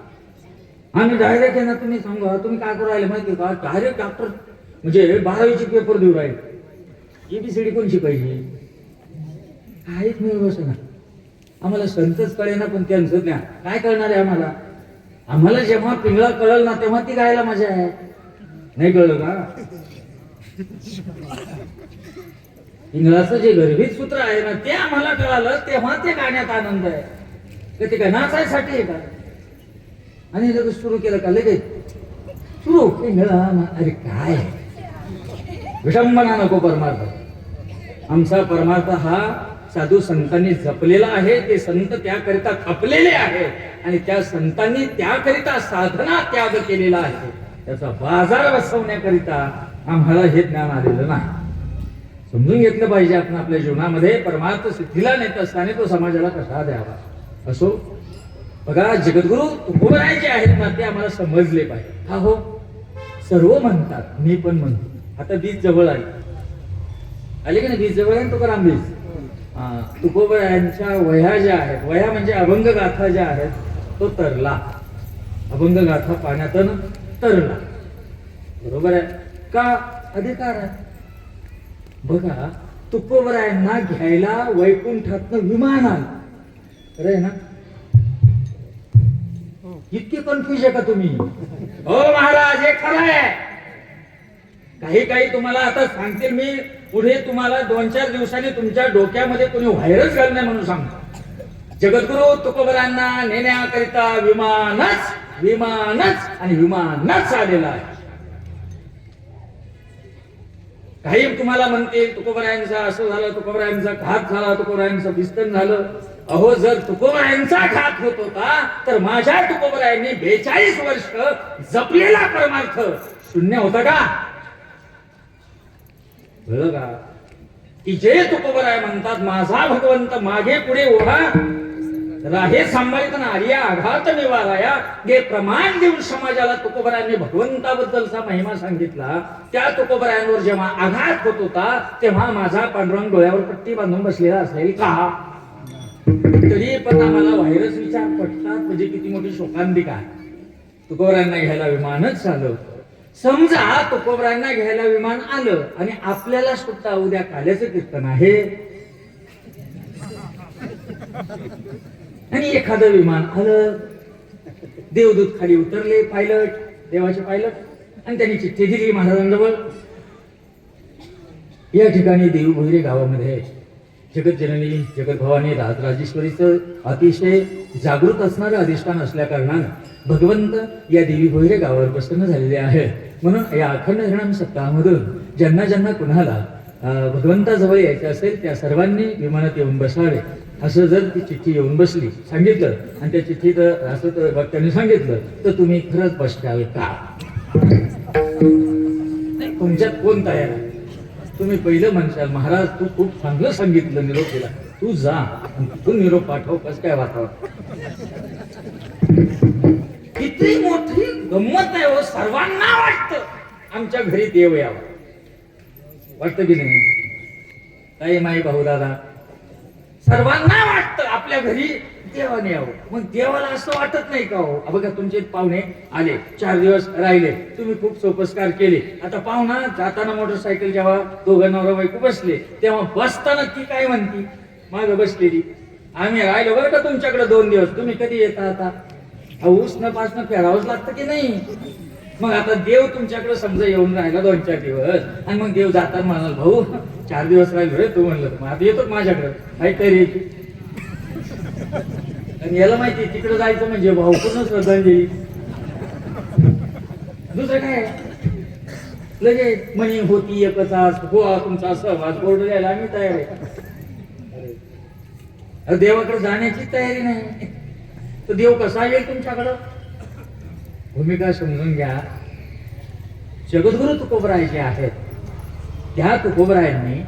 आम्ही डायरेक्ट आहे ना, तुम्ही सांगा तुम्ही काय करू राहिले माहिती का? डायरेक्ट डॉक्टर म्हणजे 12वीचे पेपर देऊ राहिले. एबीसीडी कोण शिकायची? काहीच मिळू बसे ना. आम्हाला संतच कळे ना, पण त्यांचं ज्ञान काय कळणार आहे आम्हाला? आम्हाला जेव्हा पिंगळा कळल ना, तेव्हा ती गायला मजा आहे. नाही कळलं का? पिंगळाचं जे गर्भित सूत्र आहे ना, ते आम्हाला कळालं तेव्हा ते गाण्यात आनंद आहे. तर ते काय नाचायसाठी आहे का? आणि लगेच सुरू केलं का? लगेच सुरू पिंगळा. अरे काय विडंबना नको परमार्थ. आमचा परमार्थ हा साधू संतांनी जपलेला आहे. ते संत त्याकरिता खपलेले आहेत आणि त्या संतांनी त्याकरिता साधना त्याग केलेला आहे. त्याचा बाजार बसवण्याकरिता आम्हाला हे ज्ञान आलेलं नाही. समजून घेतलं पाहिजे आपण आपल्या जीवनामध्ये परमार्थ सिद्धीला नेत असताना तो समाजाला कसा द्यावा. असो बघा, जगद्गुरु तुकोबराय जे आहेत ना, ते आम्हाला समजले पाहिजे. हा हो, सर्व म्हणतात, मी पण म्हणतो. आता बीज जवळ आले की नाही? बीज जवळ आहे तुकाराम बीज. तुकोबरायांच्या वह्या ज्या आहेत, वह्या म्हणजे अभंग गाथा ज्या आहेत, तो तरला. अभंग गाथा पाण्यातून तरला. बरोबर आहे का? अधिकार आहे. बघा, तुकोबरायांना घ्यायला वैकुंठातनं विमान आलं. खरं आहे ना? इतके कन्फ्युज आहे का तुम्ही? हो महाराज, हे खरं आहे. काही तुम्हाला आता सांगतील मी, पुढे तुम्हाला 2-4 दिवसांनी तुमच्या डोक्यामध्ये कोणी व्हायरस घाल नाही म्हणून सांगतो. जगद्गुरु तुकोबरायांना नेण्याकरिता विमानच आणि विमानच आलेला आहे. काही तुम्हाला म्हणतील तुकोबरायांचा असं झालं, तुकोबरायांचा घात झाला, तुकोबरायांचं बिस्तन झालं. अहो, जर तुकोबरायांचा घात होत होता तर माझ्या तुकोबरायांनी 42 वर्ष जपलेला परमार्थ शून्य होता का? कळलं का? की जे तुकोबराय म्हणतात, माझा भगवंत मागे पुढे उभा राहे सांभाळित आर्या आघात निवाराया, हे प्रमाण देऊन समाजाला तुकोबरायांनी भगवंताबद्दलचा महिमा सांगितला. त्या तुकोबरायांवर जेव्हा आघात होत होता तेव्हा माझा पांडुरंग डोळ्यावर पट्टी बांधून बसलेला असेल का? तरी पण आम्हाला व्हायरस विचार पटतात म्हणजे किती मोठी शोकांतिका. तुकोबरायांना घ्यायला विमानच आलं. समजा तुकोबरायांना घ्यायला विमान आलं आणि आपल्याला सुद्धा उद्या काल्याचं कीर्तन आहे आणि एखादं विमान आलं, देवदूत खाली उतरले, पायलट, देवाचे पायलट, आणि त्यांनी चिठ्ठी दिली महाराजांजवळ. या ठिकाणी देवभोईरे गावामध्ये जगतजननी जगतभवानी राजराजेश्वरीचं अतिशय जागृत असणारं अधिष्ठान असल्या कारणानं भगवंत या देवी भोईरे गावावर प्रसन्न झालेले आहे. म्हणून या अखंड हरिनाम सप्ताहामधून ज्यांना ज्यांना कुणाला भगवंताजवळ यायचं असेल त्या सर्वांनी विमानात येऊन बसावे. असं जर ती चिठ्ठी येऊन बसली सांगितलं आणि त्या चिठ्ठीत असं तर भक्तांनी सांगितलं तर तुम्ही खरंच बसताल का? तुमच्यात कोण तयार आहे? तुम्ही पहिलं म्हणशाल महाराज तू खूप चांगलं सांगितलं, निरोप दिला, तू जा आणि तू निरोप पाठव. कसं काय वाटावं? किती मोठी गंमत आहे हो. सर्वांना वाटतं आमच्या घरी देव यावं, वाटतं की नाही? ताई माई भाऊ दादा सर्वांना वाटतं आपल्या घरी देवाने यावं. मग देवाला असं वाटत नाही का हो? बघा तुमचे पाहुणे आले, 4 दिवस राहिले, तुम्ही खूप सोपस्कार केले. आता पाहुणा जाताना मोटरसायकल जेव्हा दोघं नवरा बायको बसले तेव्हा बसताना ती काय म्हणती? मागं बसलेली, आम्ही राहिलो बरं का तुमच्याकडे 2 दिवस, तुम्ही कधी येता? आता ऊसनं पासनं फेरावंच लागतं की नाही? मग आता देव तुमच्याकडे समजा येऊन राहिला 2-4 दिवस आणि मग देव जाताना म्हणाल भाऊ 4 दिवस राहिलो रे. तू म्हणलं मग आता येतो माझ्याकडे, काय तरी. आणि याला माहिती तिकडे जायचं म्हणजे भाऊ पूर्ण श्रद्धांजली. दुसरं काय लगेच म्हणी होती एकच आज हो तुमचा सहवास बोर्ड द्यायला आम्ही तयार आहे. देवाकडे जाण्याची तयारी नाही तर देव कसा येईल तुमच्याकडं? भूमिका समजून घ्या. जगद्गुरु तुकोबराय जे आहेत त्या तुकोबरायांनी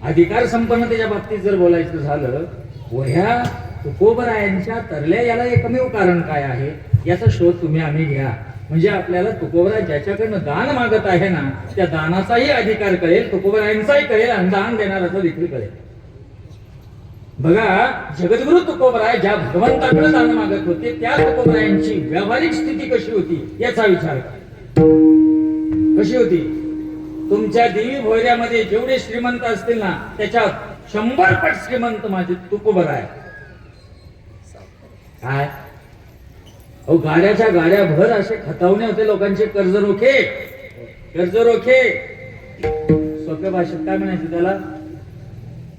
अधिकार संपन्नतेच्या बाबतीत जर बोलायचं झालं, ह्या तुकोबरायांच्या तरल्या याला एकमेव कारण काय आहे याचा शोध तुम्ही आम्ही घ्या. म्हणजे आपल्याला तुकोबराय ज्याच्याकडनं दान मागत आहे ना त्या दानाचाही अधिकार कळेल, तुकोबरायांचाही कळेल आणि दान देणाराचा देखील कळेल. बघा जगद्गुरु तुकोबराय ज्या भगवंताकडे दान मागत होते त्या तुकोबरायांची व्यावहारिक स्थिती कशी होती याचा विचार करा. कशी होती? तुमच्या देवी भोयऱ्यामध्ये जेवढे श्रीमंत असतील ना त्याच्यात 100 पट श्रीमंत माझे तुकोबराय. काय अहो गाड्याच्या गाड्या भर असे खतावणे होते लोकांचे कर्ज रोखे. सोप्या भाषेत काय म्हणायचं त्याला?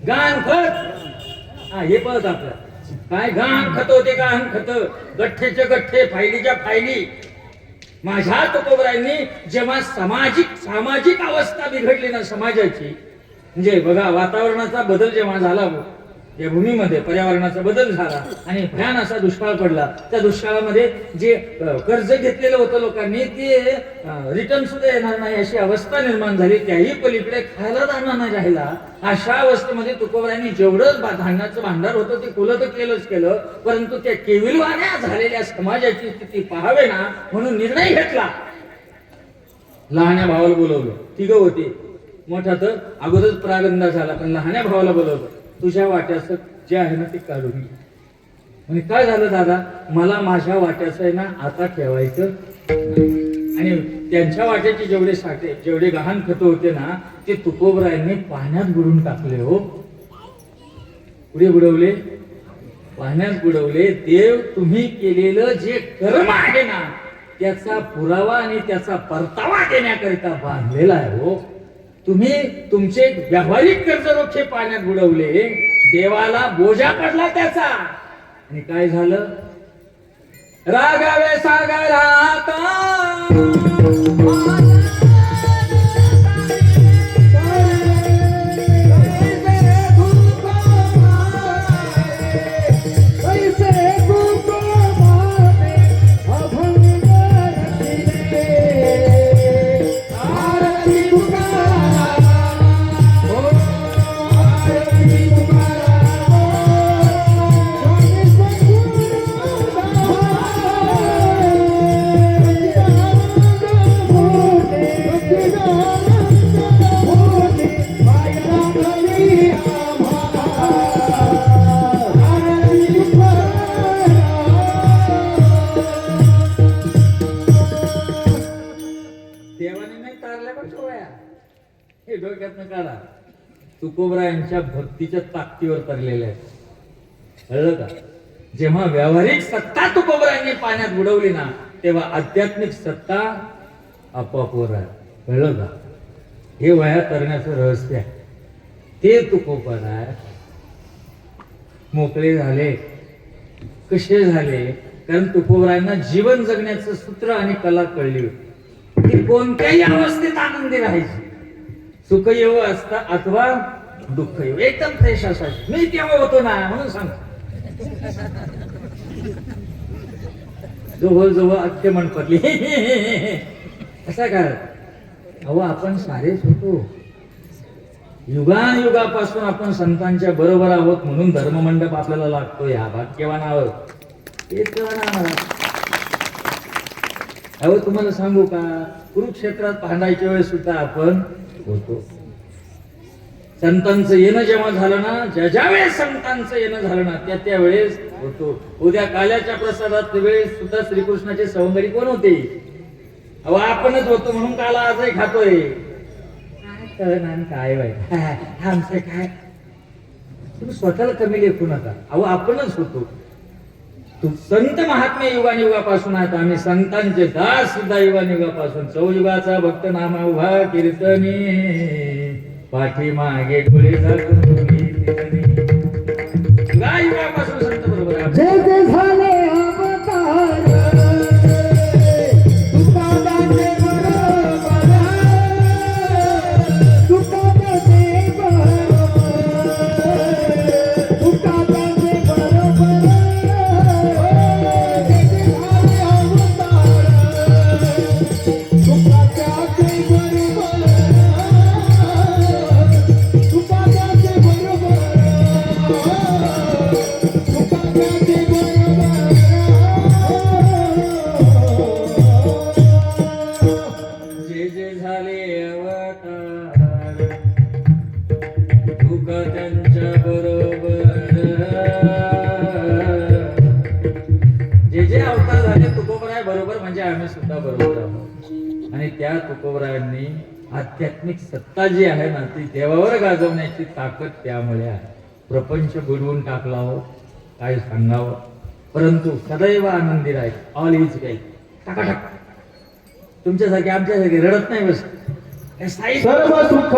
गाण खत. हे पळत आपलं काय गाण खत होते, गाण खत, गठ्ठेचे गठ्ठे, फायलीच्या फायली. माझ्या तुकोबरायांनी जेव्हा सामाजिक अवस्था बिघडली ना समाजाची, म्हणजे बघा वातावरणाचा बदल जेव्हा झाला या भूमीमध्ये, पर्यावरणाचा बदल झाला आणि भयान असा दुष्काळ पडला, त्या दुष्काळामध्ये जे कर्ज घेतलेलं होतं लोकांनी ते रिटर्न सुद्धा येणार नाही अशी अवस्था निर्माण झाली. त्याही पलीकडे खायला दाना नाही राहिला. अशा अवस्थेमध्ये तुकोबरायांनी जेवढं धान्याचं भांडार होतं ते खुलं तर केलं, परंतु त्या केविलवाण्या झालेल्या समाजाची स्थिती पाहावे ना म्हणून निर्णय घेतला. लहान्या भावाला बोलवलं, 3 होते, मोठा तर अगोदरच प्रागंदा झाला, पण लहान्या भावाला बोलवलं, तुझ्या वाट्याचं जे आहे ना ते काढून घे. म्हणजे काय झालं दादा, मला माझ्या वाट्याचं आहे ना आता ठेवायचं. आणि त्यांच्या वाट्याचे जेवढे गहाण खत होते ना ते तुकोबरायांनी पाण्यात बुडून टाकले. हो पुढे बुडवले, पाण्यात बुडवले. देव तुम्ही केलेलं जे कर्म आहे ना त्याचा पुरावा आणि त्याचा परतावा देण्याकरिता बांधलेला आहे. हो तुम्ही तुमचे व्यावहारिक कर्ज रोखे पाण्यात बुडवले, देवाला बोजा पडला त्याचा. आणि काय झालं? रागावे सागरात काढा. तुकोबरायांच्या भक्तीच्या ताकदीवर तरलेल्या आहेत. कळलं का? जेव्हा व्यावहारिक सत्ता तुकोबरायांनी पाण्यात बुडवली ना तेव्हा आध्यात्मिक सत्ता आपोआप वर आहे. कळलं का? हे वया करण्याचं रहस्य आहे. ते तुकोबराय मोकळे झाले. कसे झाले? कारण तुकोबरायांना जीवन जगण्याचं सूत्र आणि कला कळली होती की कोणत्याही अवस्थेत आनंदी राहायची. सुख येऊ असता अथवा दुःख येऊ एकदम फ्रेश असायची. मी तेव्हा होतो ना म्हणून सांगतो. जवळ अख्खे म्हणपतली असा काय? अहो आपण सारेच होतो. युगापासून आपण संतांच्या बरोबर आहोत म्हणून धर्ममंडप आपल्याला लागतो. या भाग्यवान आहोत. अहो तुम्हाला सांगू का, कुरुक्षेत्रात भांडायच्या वेळेस सुद्धा आपण होतो. संतांचं येणं जेव्हा झालं ना, ज्या वेळेस संतांचं येणं झालं ना त्या वेळेस होतो. उद्या काल्याच्या प्रसादात वेळेस सुद्धा श्रीकृष्णाचे सवंगडी कोण होते? अहो आपणच होतो. म्हणून काला आजही खातोय. काय वाईट आमचं काय? तुम्ही स्वतःला कमी लेखू नका. अहो आपणच होतो. संत महात्मे युगापासून आहेत. आम्ही संतांचे दास सुद्धा युगापासून. चौयुगाचा भक्त नामा उभा कीर्तनी पाठीमागे डोळे युगापासून संत बरोबर झाले. तुकोबरायांनी आध्यात्मिक सत्ता जी आहे ना ती देवावर गाजवण्याची ताकद त्यामुळे आहे. प्रपंच बुडवून टाकला हो, काय सांगावं. परंतु सदैव आनंदी राहील. ऑल इज वेल. टाकाटाक. तुमच्यासारखे आमच्यासारखे रडत नाही. बस सर्व सुख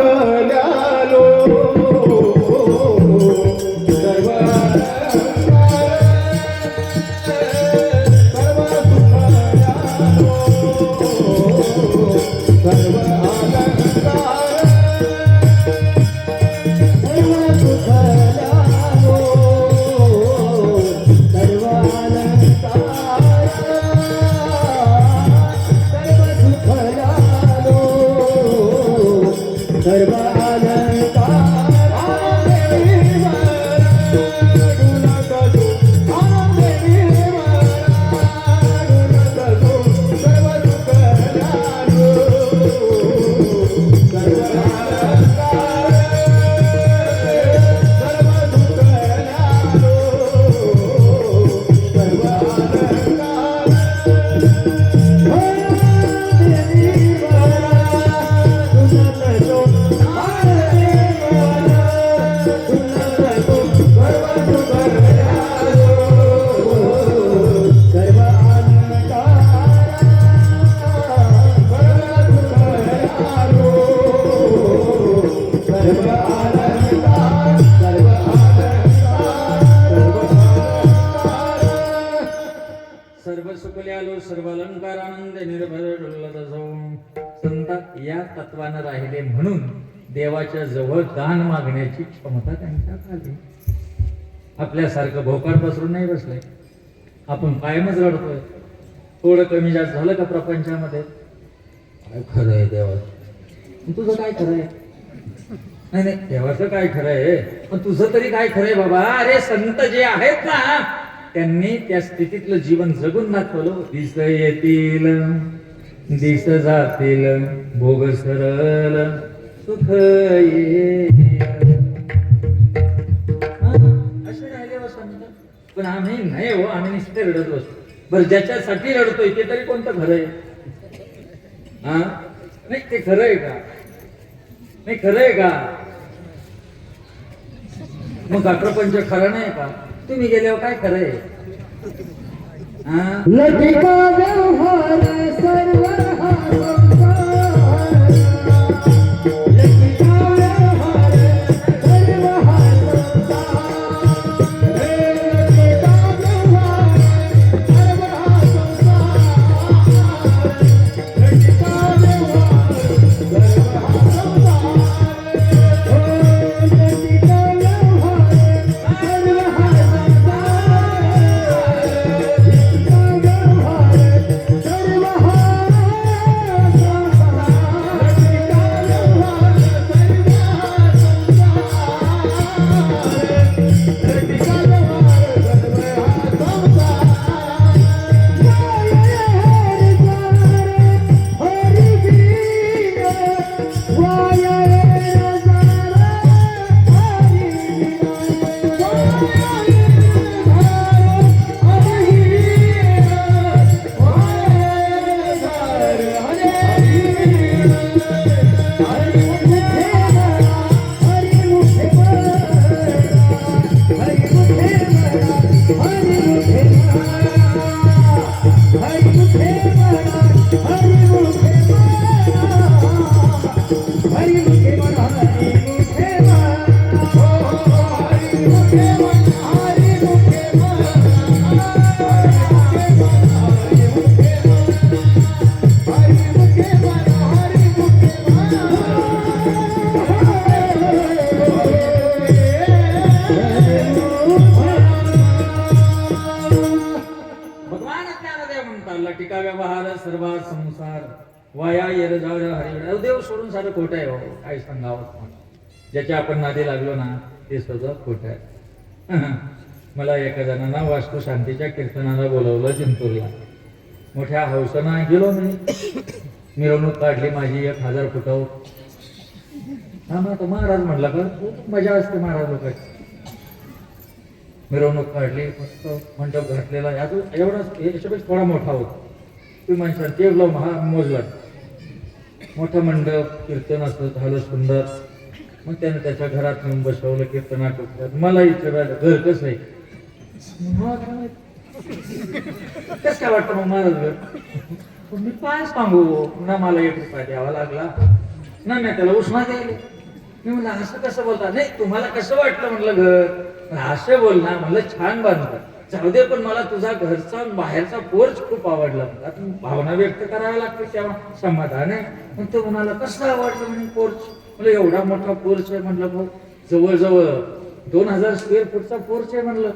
तत्वानं राहिले म्हणून देवाच्या जवळ दान मागण्याची क्षमता त्यांच्यात आली. आपल्यासारखं भोकाड पसरून नाही बसलंय. आपण कायमच रडतोय. थोडं कमी जास्त झालं का प्रपंचामध्ये? काय खरं आहे देवाचं? तुझं काय खरं आहे? नाही नाही देवाचं काय खरं आहे, पण तुझं तरी काय खरं आहे बाबा? अरे संत जे आहेत ना त्यांनी त्या स्थितीतलं जीवन जगून दाखवलं. दिस येतील दिस जातील भोग सरळ सुख येईल असे राहिले व संत. पण आम्ही नाही हो, आम्ही नुसते रडत बसतो. बरं ज्याच्यासाठी रडतोय ते तरी कोणतं खरं आहे? हा नाही ते खरं आहे का? नाही खरं आहे का? मग प्रपंच खरं नाही का? तुम्ही गेल्यावर काय खरं आहे? लटिका व्यवहार सर्व हा संसार सर्वा संसार वाया येर जाळ हरिवेळ. देव सोडून सारं खोटं आहे हो, काय सांगावं. ज्याच्या आपण नादी लागलो ना ते सगळं खोटं आहे. मला एका जणांना वास्तू शांतीच्या कीर्तनाला बोलवलं जिंतूरला. मोठ्या हौसनं गेलो मी. मिरवणूक काढली माझी 1000 फुटावर. हा मग तो महाराज म्हटला का खूप मजा असते महाराज लोकांची. मिरवणूक काढली मस्त मंडप घातलेला एवढाच याच्यापेक्षा थोडा मोठा होता. तुम्ही म्हणशाल ते मोजला मोठा मंडप कीर्तन असं झालं सुंदर. मग त्याने त्याच्या घरात नेऊन बसवलं कीर्तनात. मला विचारायला घर कसं आहे कसं काय वाटतं मग महाराज घर. मी काय सांगू ना मला 1 रुपया द्यावा लागला ना. मी त्याला उष्मा द्यायला. मी म्हणलं असं कसं बोलता. नाही तुम्हाला कसं वाटलं म्हटलं घर. असं बोल ना म्हणलं छान बांधतात. जाऊ दे पण मला तुझा घरचा बाहेरचा पोर्च खूप आवडला. भावना व्यक्त कराव्या लागते तेव्हा समाधान आहे. मग तो म्हणाला कसं आवडलं म्हणे पोर्च. म्हणलं एवढा मोठा पोर्च आहे म्हटलं. भाऊ जवळजवळ 2000 स्क्वेअर फूटचा पोर्च आहे म्हणलं.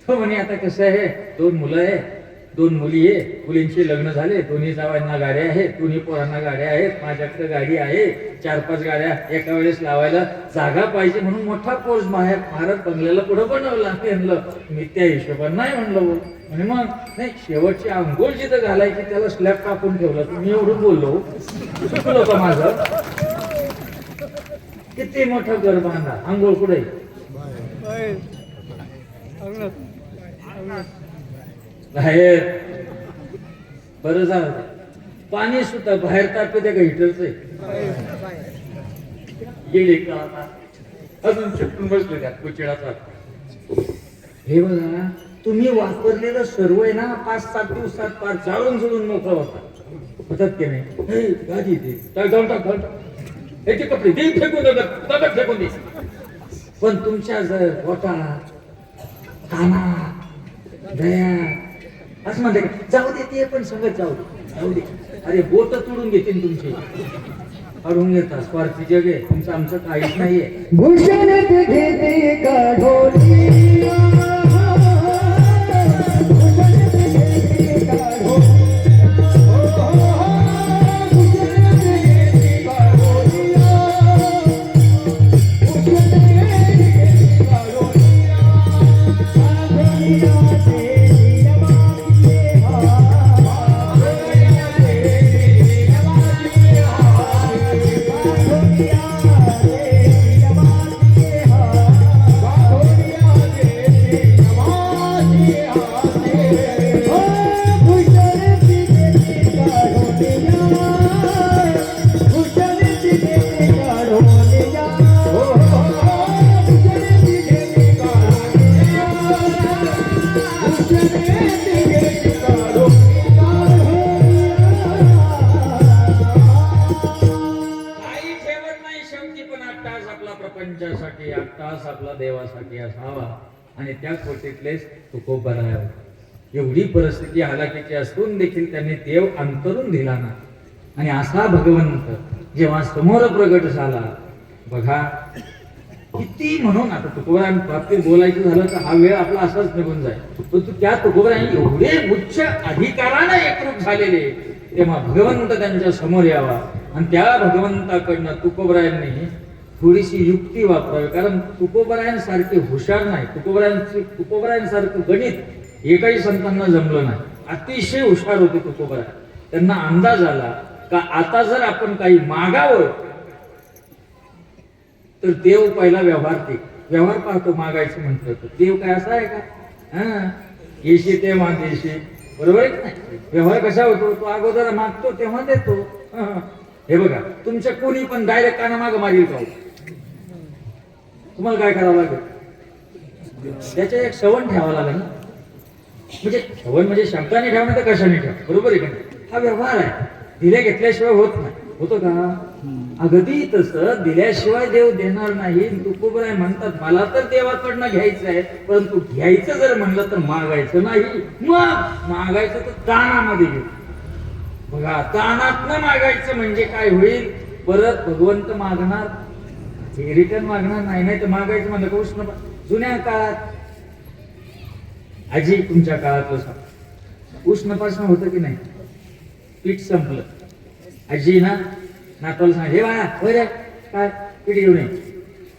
तो म्हणे आता कसं आहे 2 मुलं आहे 2 मुली आहे. मुलींची लग्न झाले. दोन्ही जावांना गाड्या आहेत. दोन्ही पोरांना गाड्या आहेत. माझ्याकडे गाडी आहे. 4-5 गाड्या एका वेळेस लावायला जागा पाहिजे म्हणून मोठा पोर्च बाहेर महाराज बंगल्याला पुढं बनवला. म्हणलं मी त्या हिशोबाने नाही म्हणलं. म्हणे मग नाही शेवटची अंघोळ जिथं घालायची त्याला स्लॅब टाकून ठेवलं. मी एवढं बोललो चुकलं होतं माझं. किती मोठं घर बांधा अंघोळ कुठे बाहेर. बरं झालं पाणी सुद्धा बाहेर तापते का हिटरच गेले का अजून चिपटून बसले त्या कुचिडाचा. हे बघा तुम्ही वापरलेलं सर्व आहे ना 5-7 दिवसात पार जाळून जुळून मोकळा होतात की नाही. गादी दे जाऊन टाक याचे कपडे दे फेकून दगड फेकून दे. पण तुमच्या जर पोटा काना दया असं म्हणते जाऊ दे ते पण सगळं जाऊ दे. अरे बोट तोडून घेतील तुमची काढून घेता. स्वार्थी जग आहे तुमचं आमचं काहीच नाहीये. भूषण घेते काढोली प्रपंचासाठी 8 तास आपला देवासाठी असावा आणि त्या खोटीतलेच तुकोबा राहावा. एवढी परिस्थिती हालाकीची असून देखील त्यांनी देव अंतरून दिला ना. आणि असा भगवंत जेव्हा समोर प्रगट झाला बघा किती. म्हणून आता तुकोबरांबाबतीत बोलायचं झालं तर हा वेळ आपला असाच निघून जाईल. परंतु त्या तुकोबरांनी एवढे उच्च अधिकाराने एकरूप झालेले तेव्हा भगवंत त्यांच्या समोर यावा. आणि त्या भगवंताकडनं तुकोबरायांनी थोडीशी युक्ती वापरावी. कारण तुकोबरायांसारखे हुशार नाही. तुकोबरायांसारखं गणित एकाही संतांना जमलं नाही. अतिशय हुशार होते तुकोबराय. त्यांना अंदाज आला का आता जर आपण काही मागावं तर देव पहिला व्यवहार पाहतो. मागायचं म्हटलं तर देव काय असा आहे का येशी ते देशी बरोबर आहे नाही. व्यवहार कसा होतो तो अगोदर मागतो तेव्हा देतो. हे बघा तुमच्या कोणी पण डायरेक्ट काना माग मागेल का तुम्हाला काय करावं लागेल. त्याच्या एक श्रवण ठेवावं लागेल ना. म्हणजे श्रवण म्हणजे शब्दाने ठेवणं तर कशाने ठेवा बरोबर आहे का नाही. हा व्यवहार आहे. दिले घेतल्याशिवाय होत नाही. होतो का अगदी तसं दिल्याशिवाय देव देणार नाही. तुकोबराय म्हणतात मला तर देवाकडनं घ्यायचं आहे परंतु घ्यायचं जर म्हणलं तर मागायचं नाही. मग मागायचं तर दानामध्ये घेऊ. बघा दानात न मागायचं म्हणजे काय होईल. परत भगवंत मागणार रिटर्न मागणार नाही तर मागायचं म्हणलं का उष्ण. जुन्या काळात आजी तुमच्या काळातलं उष्णपासनं होतं की नाही. पीठ संपलं. आजी ना नातवाला सांग, हे बाळा बरं काय पीठ घेऊन ये,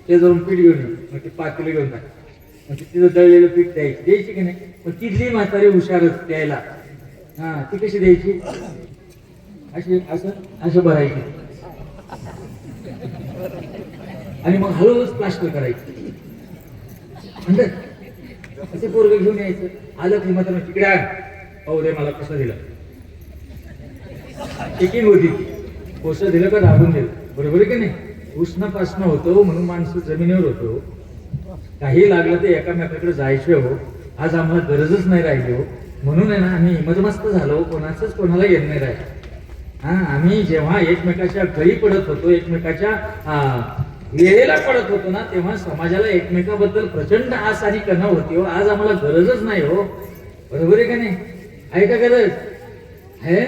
ते जाऊन पीठ घेऊन ये. मग ते पातेलं घेऊन टाक, मग तिथं दळलेलं पीठ द्यायची की नाही. मग तिथली म्हातारी हुशारच द्यायला. हा ती कशी द्यायची, अशी असं असं भरायची आणि मग हळूच प्लास्टर करायची. म्हणतात असे पोरग घेऊन यायचं. आलं की मात्र तिकडे हो रे मला कसं दिलं, चेकिंग होती, कसं दिलं का दाबून दिलं, बरोबर आहे की नाही. उष्णपासनं होतो म्हणून माणसं जमिनीवर होतो. काही लागलं ते एकामेकाकडे जायचे हो. आज आम्हाला गरजच नाही राहिली हो, म्हणून आहे ना आम्ही मदमस्त झालो, कोणाचंच कोणाला येत नाही राहिलं. हा आम्ही जेव्हा एकमेकाच्या गळी पडत होतो, एकमेकाच्या वेळेला पडत होतो ना, तेव्हा समाजाला एकमेकाबद्दल प्रचंड आस आणि कणव होती हो. आज आम्हाला गरजच नाही हो, बरोबर आहे का नाही. आहे का गरज आहे.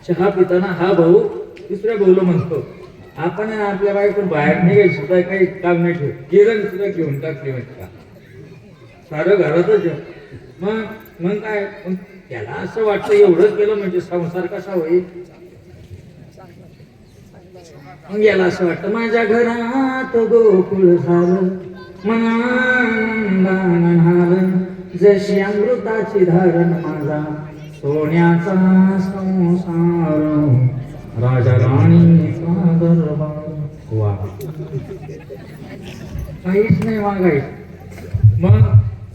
चहा पिताना हा भाऊ दुसऱ्या भाऊला म्हणतो, आपण आपल्या बायकोन बाहेर निघायची सुद्धा काही काम नाही ठेव, गिरण सुद्धा घेऊन टाकली म्हणता, सारं घरातच. मग मग काय, मग त्याला असं वाटतं एवढं केलं म्हणजे संसार कसा होईल. मग याला असं वाटतं माझ्या घरात गोकुळ झालं, मनानंदानं जशी अमृताची धारण माझा सोन्याचा संसार, राजा राणीचा दरबार. वा काहीच नाही मागायचं. मग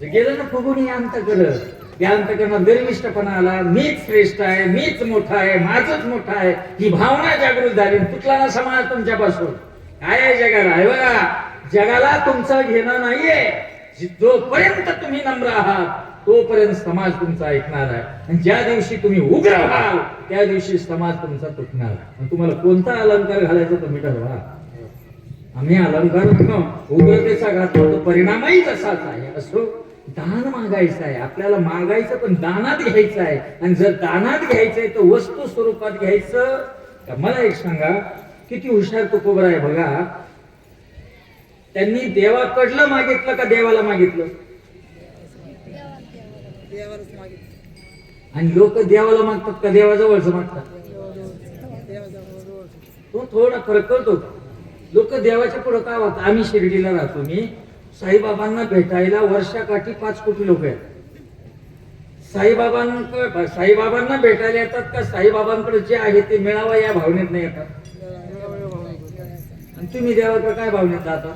गेलं ना फुगून अंत करत, त्या अंतकरणात गर्विष्ठपणा आला, मीच श्रेष्ठ आहे, मीच मोठा आहे, माझच मोठा आहे, ही भावना जागृत झाली. तुटला ना समाज तुमच्यापासून. काय आहे जगाला, आहे बघा जगाला तुमचं घेणं नाहीये. जोपर्यंत तुम्ही नम्र आहात तोपर्यंत समाज तुमचा ऐकणार आहे, आणि ज्या दिवशी तुम्ही उग्र व्हाल त्या दिवशी समाज तुमचा तुटणार आहे. तुम्हाला कोणता अलंकार घालायचा तुम्ही ठरवा. आम्ही अलंकार उग्रतेचा घातला तो परिणामही तसाच आहे. असो दान मागायचं आहे आपल्याला, मागायचं पण दानात घ्यायचं आहे. आणि जर दानात घ्यायचंय तर वस्तू स्वरूपात घ्यायचं. मला एक सांगा, किती हुशार तुकोबर आहे बघा. त्यांनी देवाकडलं मागितलं का देवाला मागितलं. आणि लोक देवाला मागतात का देवाजवळच मागतात. तो थोडा फरक करतो. लोक देवाच्या पुढे का वागतात. आम्ही शिर्डीला राहतो, मी साईबाबांना भेटायला वर्षाकाठी 5 कोटी लोक आहेत. साईबाबांना भेटायला येतात का साईबाबांकडे जे आहे ते मिळावं या भावनेत नाही येतात. आणि तुम्ही देवाकडे काय भावनेत जाता.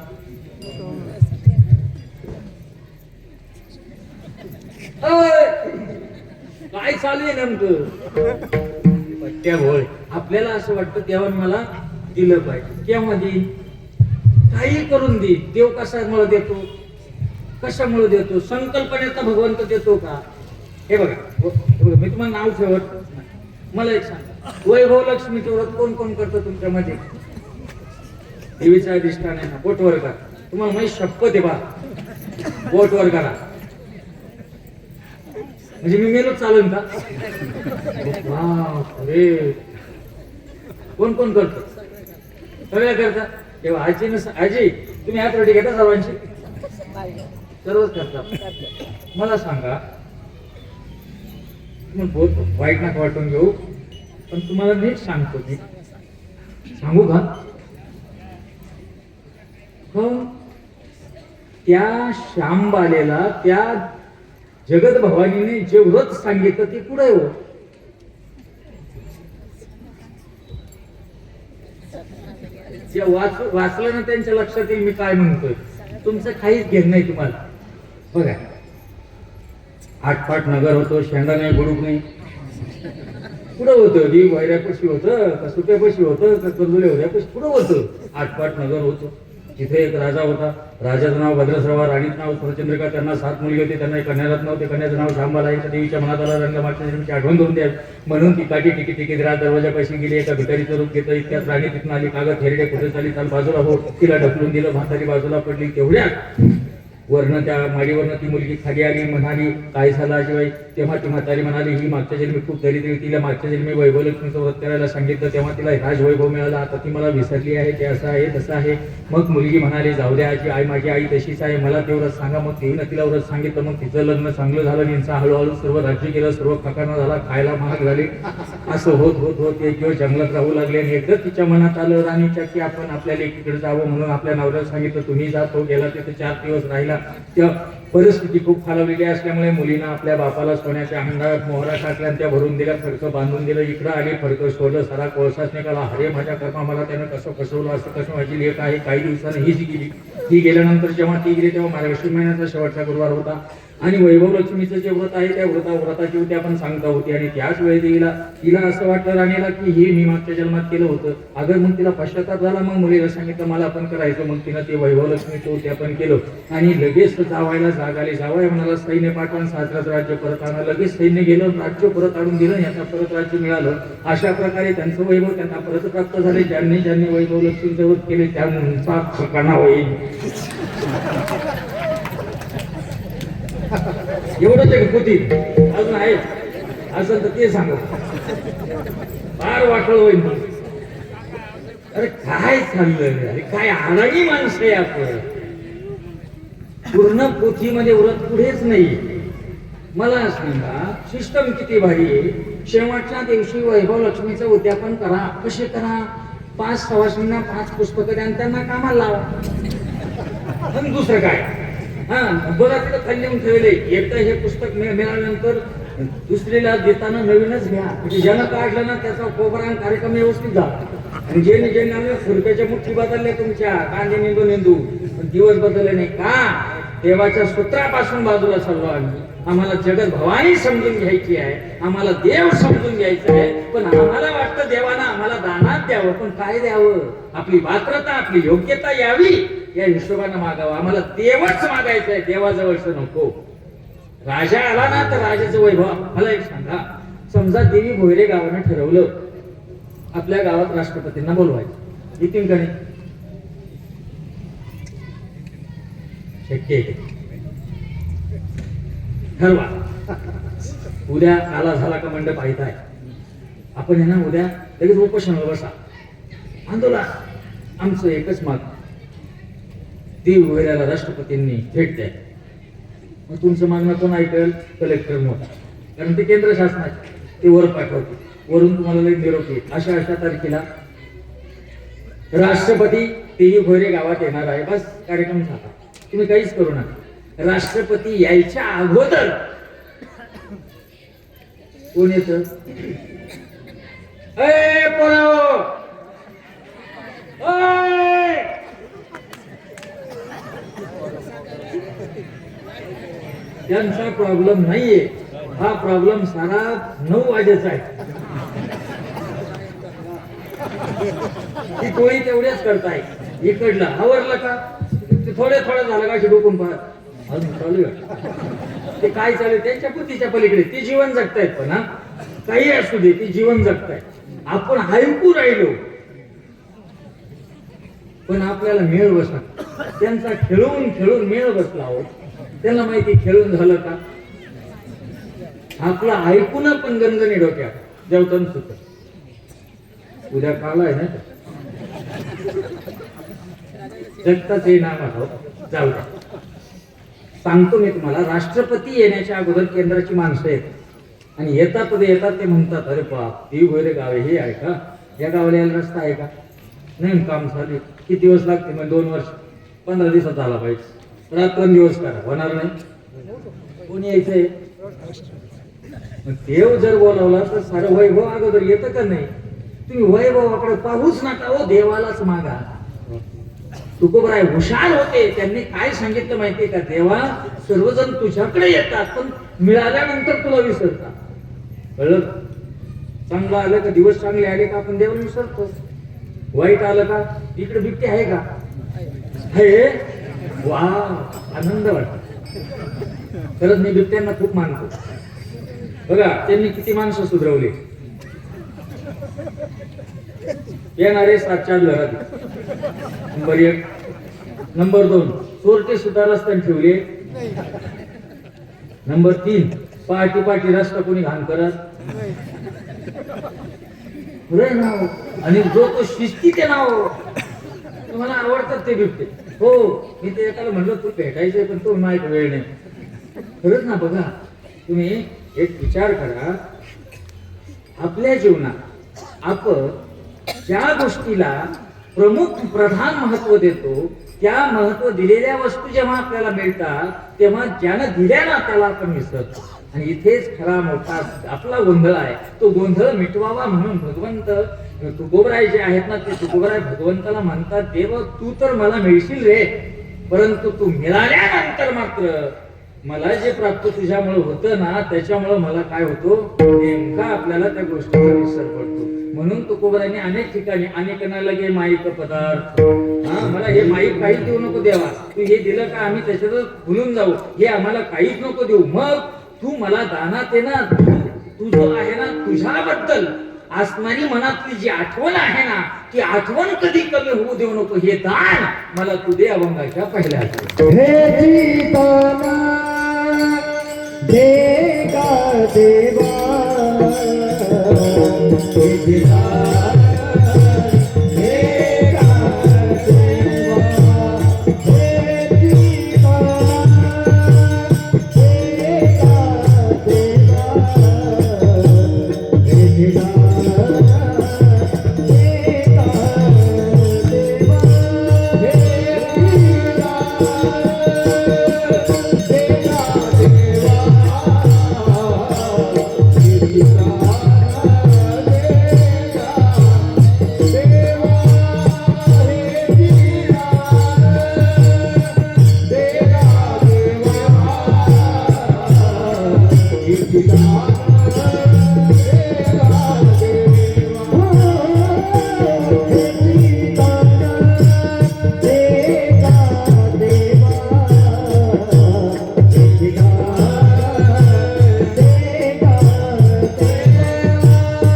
काय चालू आहे नेमकं. आपल्याला असं वाटतं देवाने मला दिलं पाहिजे. केव्हा देईन, काही करून देईन. देव कशामुळे देतो, कशामुळे देतो, संकल्पनेचा भगवंत देतो का. हे बघा मी तुम्हाला नाव ठेवत, मला एक सांगा, वैभव लक्ष्मीचं व्रत कोण कोण करतं तुमच्यामध्ये. देवीचा अधिष्ठान आहे ना, बोटवर करा. तुम्हाला माहिती शपथ आहे बा, बोटवर करा. म्हणजे मी मेलो चालेल का. अरे कोण कोण करतो, सगळ्या करतात. तेव्हा आजी आजी तुम्ही हात रोटी घेता सर्वांची, सर्वच करता. मला सांगा, बहुत वाईट नाक वाटून घेऊ, पण तुम्हाला नीट सांगतो मी, सांगू का. त्या श्यामबालेला त्या जगत भवानीने जे व्रत सांगितलं ते पुढे हो. जे वाचलं ना त्यांच्या लक्षात येईल मी काय म्हणतोय. तुमचं काहीच घेणं नाही तुम्हाला. बघा 8 नगर होतो, शेंडा नाही बुडूक नाही. पुढं होतं दी वैऱ्यापाशी होतं का सुट्यापाशी होतं का कर्जुले होत्यापाशी पुढं होतं. 8 नगर होतं. तिथे एक राजा होता. राजाचं नाव भद्रश्रवा, राणीचं नाव सरचंद्रिका. त्यांना 7 मुलगे होते. त्यांना एक कन्यारत्न होते. कन्याचं नाव शांबाला. एका देवीच्या मनात आला रंगमाच्या जन्माची आठवण करून द्या म्हणून ती काठी टिकीत रात दरवाजापाशी गेली. एका भिकारीचं रूप घेतलं. इतक्यात राणी तिथून आली. कागद हेरडे कुठे चाली चाल बाजूला हो. तिला ढकलून दिलं. म्हातारी बाजूला पडली. तेवढ्यात वरनं त्या माडीवरनं ती मुलगी खाली आली, म्हणाली काय झालं आजीबाई? तेव्हा ती म्हातारी म्हणाली ही मागच्या जन्मी खूप दरिद्री, तिला मागच्या जन्मी वैभवलक्ष्मीचं व्रत करायला सांगितलं तेव्हा तिला राजवैभव मिळाला, आता ती मला विसरली आहे, ते असं आहे तसं आहे. मग मुलगी म्हणाली जाऊ द्या आजी, आई माझी आई तशीच आहे, मला ते व्रत सांगा. मग तिनं तिला व्रत सांगितलं. मग तिचं लग्न चांगलं झालं, यांचं हळूहळू सर्व राज्य केलं, सर्व प्रकरण झाला, खायला महाग झाले. असं होत होत होत एक दिवस जंगलात राहू लागले आणि एकदा तिच्या मनात आलं राणीच्या की आपण आपल्या लेकीकडे जावं, म्हणून आपल्या नवऱ्याला सांगितलं तुम्ही जा. तो गेला, तिथे 4 दिवस राहिला. त्या परिस्थिती खूप खालावलेली असल्यामुळे मुलीनं आपल्या बापाला सोन्याच्या अंगात मोहरा टाकल्या आणि त्या भरून दिल्या, फडकं बांधून दिलं. इकडं आली, फडकं सोडलं, सारा कोळसाच निघाला. अरे माझ्या कर्मा, मला त्यानं कसं फसवलं, असं कसं माझी लेख आहे. काही दिवसानं हीच गेली. ही गेल्यानंतर जेव्हा ती गेली तेव्हा मार्गशीर्ष महिन्याचा शेवटचा गुरुवार होता आणि वैभव लक्ष्मीचं जे व्रत आहे त्या व्रताची होती आपण सांगता होती. आणि त्याच वेळी तिला असं वाटलं राणीला की हे मी मागच्या जन्मात केलं होतं. अगर मग तिला पश्चाताप झाला. मग मुलीला सांगितलं मला पण करायचं. मग तिनं ते वैभव लक्ष्मीचं होते आपण केलं आणि लगेच जावायला जाग आली. जावाय म्हणाला सैन्य पाठवून सासऱ्याचं राज्य परत आणलं. लगेच सैन्य गेलं, राज्य परत आणून दिलं, यांना परत राज्य मिळालं. अशा प्रकारे त्यांचं वैभव त्यांना परत प्राप्त झाले. ज्यांनी ज्यांनी वैभव लक्ष्मीचं व्रत केले त्यांचा ठिकाणा होईल. एवढंच आहे होती, अजून आहे असं तर ते सांग. फार वाटलं होईल. अरे काय चाललं, अरे काय अडाणी माणसं आहे आपण. पूर्ण पोथीमध्ये व्रत पुढेच नाही. मला सांगा सिस्टम किती भारी आहे. शेवटच्या दिवशी वैभव लक्ष्मीचं उद्यापन करा. कसे करा? 5 सवासिनींना 5 पुस्तकं द्या, त्यांना कामाला लावा. पण दुसरं काय? हा बघा तिथं खाली येऊन ठेवले. एकदा हे पुस्तक मिळाल्यानंतर दुसरीला देताना नवीनच घ्या. म्हणजे ज्यानं काढलं ना त्याचा कोबरा कार्यक्रम व्यवस्थित झाला. आणि ज्याने ज्यांना खुरप्याच्या मुठी बदलल्या तुमच्या कांदे निंदू निंदू पण दिवस बदलले नाही का? देवाच्या सूत्रापासून बाजूला चाललो आम्ही. आम्हाला जगत भवानी समजून घ्यायची आहे, आम्हाला देव समजून घ्यायचा आहे. पण आम्हाला वाटतं देवानं आम्हाला दानात द्यावं. पण काय द्यावं? आपली पात्रता, आपली योग्यता यावी या हिशोबानं मागावं. आम्हाला देवच मागायचं आहे, देवाजवळचं नको. राजा आला ना तर राजाचं वैभव. मला एक सांगा, समजा देवी भोयरे गावानं ठरवलं आपल्या गावात राष्ट्रपतींना बोलवायचं, येतील का नाही? शक्य आहे. ठरवा. उद्या काला झाला का मंडप आहे काय आपण आहे ना, उद्या लगेच उपोषणाला बसा. आंदोलन आमचं एकच माग, देव भोयऱ्याला राष्ट्रपतींनी भेट द्या. मग तुमचं मागणं कोण ऐकेल? कलेक्टर मोठा, कारण ते केंद्र शासनाचे, ते वर पाठवते. वरून तुम्हाला निरोप येईल अशा तारखेला राष्ट्रपती देवी भोयरे गावात येणार आहे. बस कार्यक्रम झाला. तुम्ही काहीच करू नका. राष्ट्रपती यायच्या अगोदर कोण येत? त्यांचा प्रॉब्लेम नाहीये. हा प्रॉब्लेम सारा 9 वाजेचा आहे. ती कोळी तेवढ्याच करताय. इकडलं आवरलं का? थोडे झालं का डोकून पाहत अजून चालू आहे. ते काय चालू त्यांच्या बुद्धीच्या पलीकडे ते जीवन जगतायत. पण हा काही असू दे, ते जीवन जगतायत. आपण ऐकू राहिलो पण आपल्याला मेळ बसला. त्यांचा खेळून मेळ बसला हो. त्यांना माहिती खेळून झालं का? आपला ऐकून पण गणगणी डोक्यात जेवतन सुत. उद्या काल आहे ना, जगताच हे नाम आठव. जाऊ द्या. सांगतो मी तुम्हाला, राष्ट्रपती येण्याच्या अगोदर केंद्राची माणसं आहेत आणि येतात ते म्हणतात अरे बाप, देवी भोयरे गाव हे आहे का? या गावाला यायला रस्ता आहे का? नाही, काम चालू. किती दिवस लागते? मग 2 वर्ष. 15 दिवसात आला पाहिजे. रात्रंदिवस करा, होणार नाही. कोणी यायचंय? देव जर बोलावला तर सारं वैभव अगोदर येतं का नाही? तुम्ही वैभवाकडे पाहूच नका हो, देवालाच मागा. तुकोबराय हुशार होते. त्यांनी काय सांगितलं माहितीये का? देवा, सर्वजण तुझ्याकडे येतात पण मिळाल्यानंतर तुला विसरतात. कळलं? चांगलं आलं का, दिवस चांगले आले का आपण देवाला विसरतो. वाईट आलं का इकडे बिबटे आहे का? हे वा, आनंद वाटतो. खरंच मी बिबट्यांना खूप मानतो. बघा त्यांनी किती माणसं सुधरवली. येणारे 7-4 घरात नंबर 1 नंबर 2 चोरटे सुद्धा रस्त्याने ठेवले. नंबर 3 पाठी रस्ता कोणी घाण करत खरं नाव. आणि जो तो शिस्तीचे नाव तुम्हाला आवडतात ते बिबटे. हो मी ते एकाला म्हणलं तू भेटायचंय पण तो माहिती वेळ नाही. खरंच ना. बघा तुम्ही एक विचार करा, आपल्या जीवनात आपण ज्या गोष्टीला प्रधान महत्व देतो त्या महत्व दिलेल्या वस्तू जेव्हा आपल्याला मिळतात तेव्हा ज्यानं दिल्या ना त्याला आपण विसरतो. आणि इथेच खरा मोठा आपला गोंधळ आहे. तो गोंधळ मिटवावा म्हणून भगवंत तुकोबराय जे आहेत ना ते तुकोबराय भगवंताला म्हणतात, देव तू तर मला मिळशील रे, परंतु तू मिळाल्यानंतर मात्र मला जे प्राप्त तुझ्यामुळे होतं ना त्याच्यामुळे मला काय होतो नेमका आपल्याला त्या गोष्टीचा विसर पडतो. म्हणून तुकोबरायने अनेक ठिकाणी अनेकांना लगे माईक पदार्थ, हा मला हे माईक काहीच देऊ नको देवा, तू हे दिलं का आम्ही त्याच्यातच भुलून जाऊ, हे आम्हाला काहीच नको देऊ, मग तू मला दानात आहे ना, तू जो आहे ना तुझ्याबद्दल असणारी मनातली जी आठवण आहे ना ती आठवण कधी कमी होऊ देऊ नको, हे दान मला तू दे अभंगाच्या पहिल्या हे जीवना दे का देवा, हे जीवना दे का देवा, हे जीवना दे का देवा, हे जीवना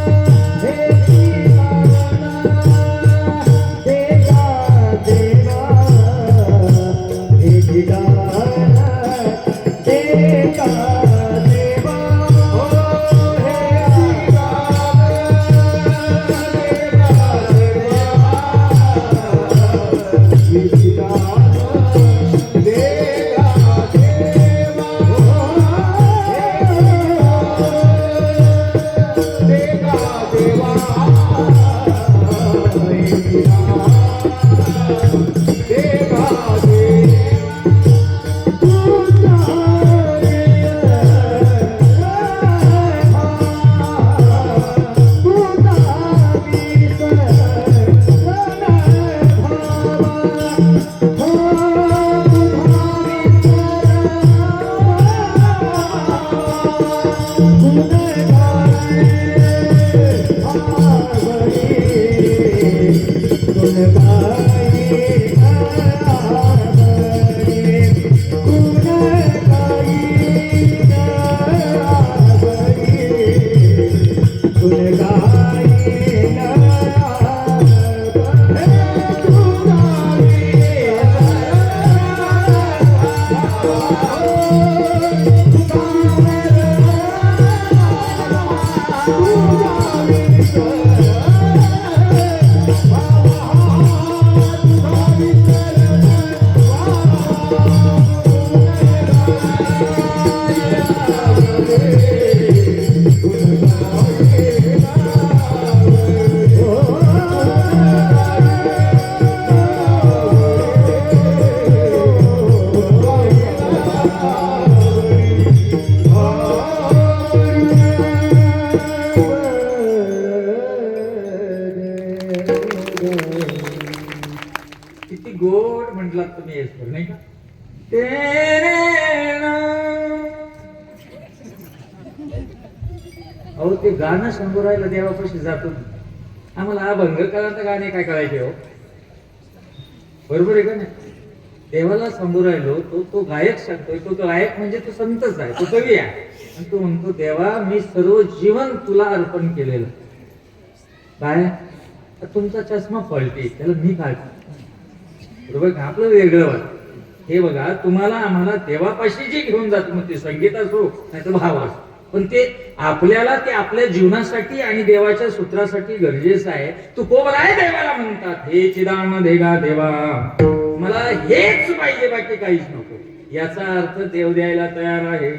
किती गोड म्हटलात तुम्ही येसवर नाही का. अहो ते गाणं सांगू राहिलं देवापाशी जातो. आम्हाला अभंग करा तर गाणे काय करायचे हो, बरोबर आहे का नाही. देवाला सांगू राहिलो तो गायक सांगतोय, तो गायक म्हणजे तो संतच आहे, तो कवी आहे. आणि तो म्हणतो देवा मी सर्व जीवन तुला अर्पण केलेलं. काय तुमचा चष्मा फॉल्टी, त्याला मी काय बरोबर का? आपलं वेगळं वाटतं. हे बघा, तुम्हाला आम्हाला देवापाशी जे घेऊन जात, मग ते संगीत असो नाही तर भाव असो, पण ते आपल्याला ते आपल्या जीवनासाठी आणि देवाच्या सूत्रासाठी गरजेचं आहे. तुकोबराय देवाला म्हणतात, हे चिदान देगा देवा, मला हेच पाहिजे, बाकी काहीच नको. याचा अर्थ देव द्यायला तयार आहे.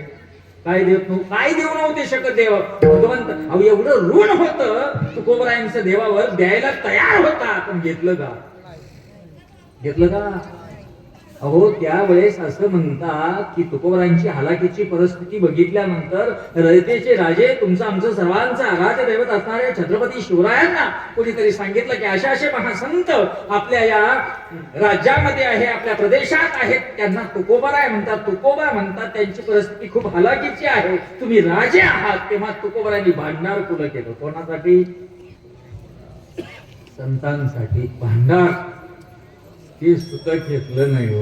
काय देऊ नव्हते शकत देव भगवंत. अहो एवढं ऋण होतं तुकोबरायांचं देवावर, द्यायला तयार होता, पण घेतलं का? घेतलं का? अहो त्यावेळेस असं म्हणतात की तुकोबरायांची हालाकीची परिस्थिती बघितल्यानंतर रयतेचे राजे, तुमचं आमचं सर्वांचं आराध्य दैवत असणाऱ्या छत्रपती शिवरायांना कोणीतरी सांगितलं की अशा असे महासंत आपल्या या राज्यामध्ये आहे, आपल्या प्रदेशात आहेत, त्यांना तुकोबराय म्हणतात, तुकोबा म्हणतात, त्यांची परिस्थिती खूप हालाकीची आहे, तुम्ही राजे आहात. तेव्हा तुकोबरायांनी भांडार खुलं केलं. कोणासाठी? संतांसाठी भांडार. ते सुद्धा घेतलं नाही हो.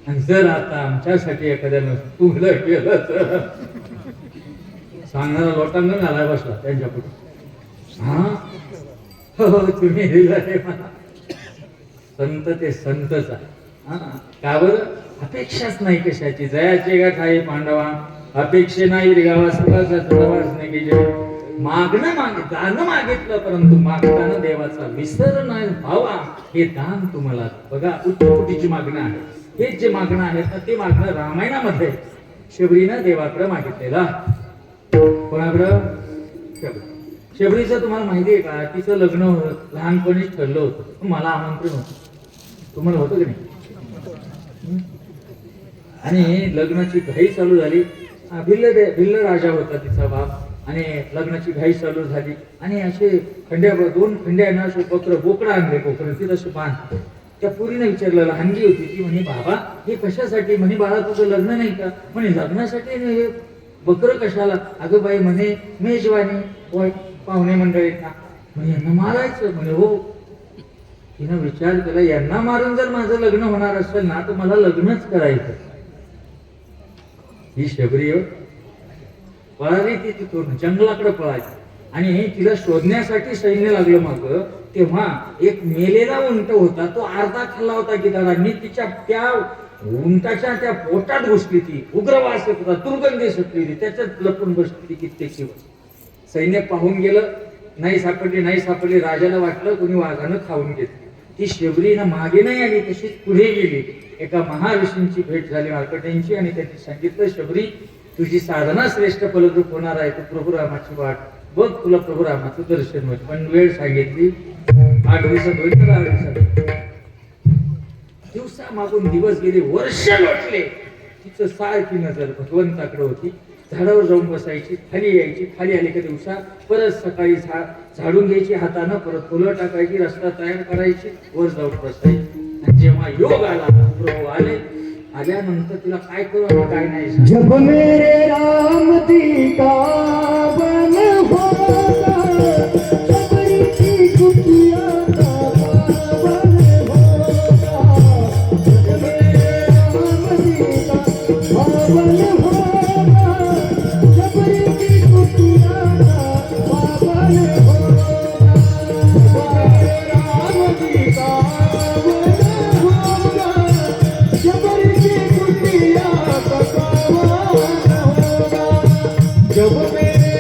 आणि जर आता आमच्यासाठी एखाद्यानं तुला केलं तर सांगणारा लोटांना घालाय बसला त्यांच्या पुढे. हा हो तुम्ही दिलं रे मला. संत ते संतच आहे. हा का बरं? अपेक्षाच नाही कशाची. जयाचे गाठ आहे पांडवा, अपेक्षे नाही रिगावा सुखाचा प्रवास नाही की दान मागितलं, परंतु मागताना देवाचा विसर नाही व्हावा, हे दान तुम्हाला. बघा, उच्च कोटीची मागणं आहे. हे जे मागणं आहे ना, ते मागणं रामायणामध्ये शबरीनं देवाकडे मागितलेलं. कोणाकडं? शबरीचं तुम्हाला माहिती आहे का? तिचं लग्न लहानपणीच ठरलं होतं. मला आमंत्रण होतं. तुम्हाला होतं की नाही? आणि लग्नाची घाई चालू झाली. भिल्ल राजा होता तिचा बाप, आणि लग्नाची घाई चालू झाली. आणि असे दोन खंड्यानं असे बोकडं आणले. बोकडं ती तसं बांध. त्या पोरीने विचारलं, लहानगी होती ती, म्हणे बाबा हे कशासाठी? म्हणे बाळा तुझं लग्न नाही का? म्हणे लग्नासाठी हे बकरं कशाला? अगं बाई म्हणे मेजवानी पाहुणे मंडळीत ना, म्हणे यांना मारायचं. म्हणे हो. तिनं विचार केला, यांना मारून जर माझं लग्न होणार असेल ना, तर मला लग्नच करायचं. ही शबरी पळाली, ती तिथून जंगलाकडे पळाली. आणि तिला शोधण्यासाठी सैन्य लागलं. मग तेव्हा एक मेलेला उंट होता, तो अर्धा खाल्ला होता गिधाडांनी. तिच्या त्या उंटाच्या त्या पोटात घुसली. ती उग्रवास येत होता, दुर्गंधी सुटली, त्याच्यात लपून बसली ती कित्येक दिवस. सैन्य पाहून गेलं, नाही सापडली. राजाला वाटलं कोणी वाघानं खाऊन घेतली. ती शबरीनं मागे नाही आली, तशीच पुढे गेली. एका महाऋषींची भेट झाली मार्कटेंची, आणि त्यांनी सांगितलं, शबरी तुझी साधना श्रेष्ठ फलद्रूप होणार आहे, तू प्रभू रामाची वाट बघ, तुला प्रभू रामाचं दर्शन होईल. पण वेळ सांगितली 8 दिवसात होईल तर 8 दिवसात. दिवसा मागून दिवस गेले, वर्ष लोटले. तिचं सारखी नजर भगवंताकडे होती. झाडावर जाऊन बसायची, खाली यायची, खाली आली का दिवसा परत सकाळी झाडून घ्यायची हातानं, परत फुलं टाकायची, रस्ता तयार करायची, वर जाऊन बसायची. आणि जेव्हा योग आला, प्रभू आले. आल्यानंतर तिला काय करू आणि काय नाही. जब मेरे राम जी का वन होगा, शबरी की कुटिया का पावन होगा। जब मेरे राम जी का पावन होगा, शबरी की कुटिया का पावन होगा। राम जी का वन होगा, शबरी की कुटिया का पावन होगा। जब मेरे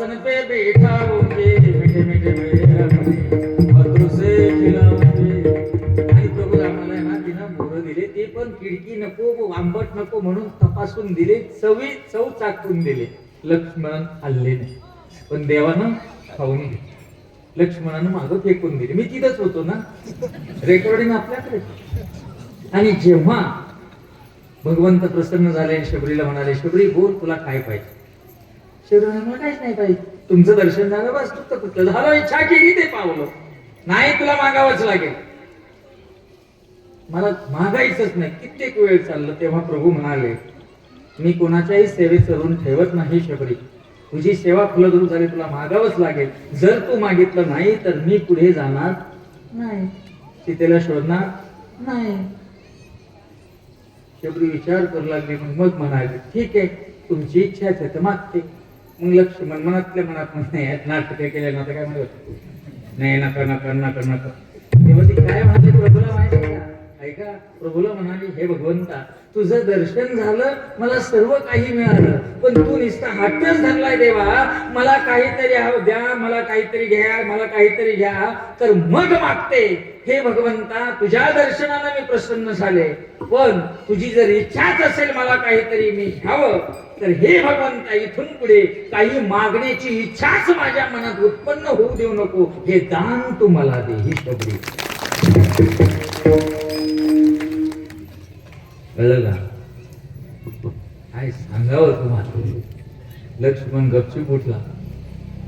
सिंहासन पे बैठाओगे मीठे मीठे मेरे अपने हाथों से खिलाओगे. आणि प्रभू रामाला आहे ना तिनं बोरं दिले, ते पण खिडकी नको आंबट नको म्हणून तपासून दिले, चव चाकून दिले. लक्ष्मण खाल्ले नाही, पण देवानं खाऊन घेतले. लक्ष्मणानं मागं फेकून दिले. मी तिथंच होतो ना, रेकॉर्डिंग आपल्याकडे. आणि जेव्हा भगवंत प्रसन्न झाले, शबरीला म्हणाले, शबरी बोल तुला काय पाहिजे. शबरी म्हणाले, मला काहीच नाही पाहिजे, तुमचं दर्शन झालं बस, तुझं झालं, इच्छा केली ते पावलं, नाही तुला मागावंच लागेल. मला मागायचंच नाही. कित्येक वेळ चाललं तेव्हा प्रभू म्हणाले, मी कोणाच्याही सेवेत करून ठेवत नाही शबरी, तुझी सेवा फलद्रूप झाली, तुला मागावंच लागेल. जर तू मागितलं नाही तर मी पुढे जाणार नाही, सीतेला शोधणार नाही. शबरी विचार करू लागली. मग म्हणाली, ठीक आहे, तुमची इच्छा आहे तर मागते. मग लक्ष्मण मनातल्या मनात नाही नाटक केले ना, काय म्हणत नाही, नका नका नका नका. तेव्हा ती काय म्हणाली प्रभूला माहिती का? ऐका, प्रभूला म्हणाली, हे भगवंता, तुझं दर्शन झालं, मला सर्व काही मिळालं, पण तू नुसता हट्टच धरलाय देवा, मला काहीतरी द्या, मला काहीतरी घ्या, मला काहीतरी घ्या, तर मग मागते. हे भगवंता, तुझ्या दर्शनानं मी प्रसन्न झाले, पण तुझी जर इच्छाच असेल मला काहीतरी मी घ्यावं, तर हे भगवंता, इथून पुढे काही मागण्याची इच्छाच माझ्या मनात उत्पन्न होऊ देऊ नको, हे दान तू मला दे. ही शबरी कळलं का? काय सांगावं तुम्हाला. लक्ष्मण गपचूप उठला,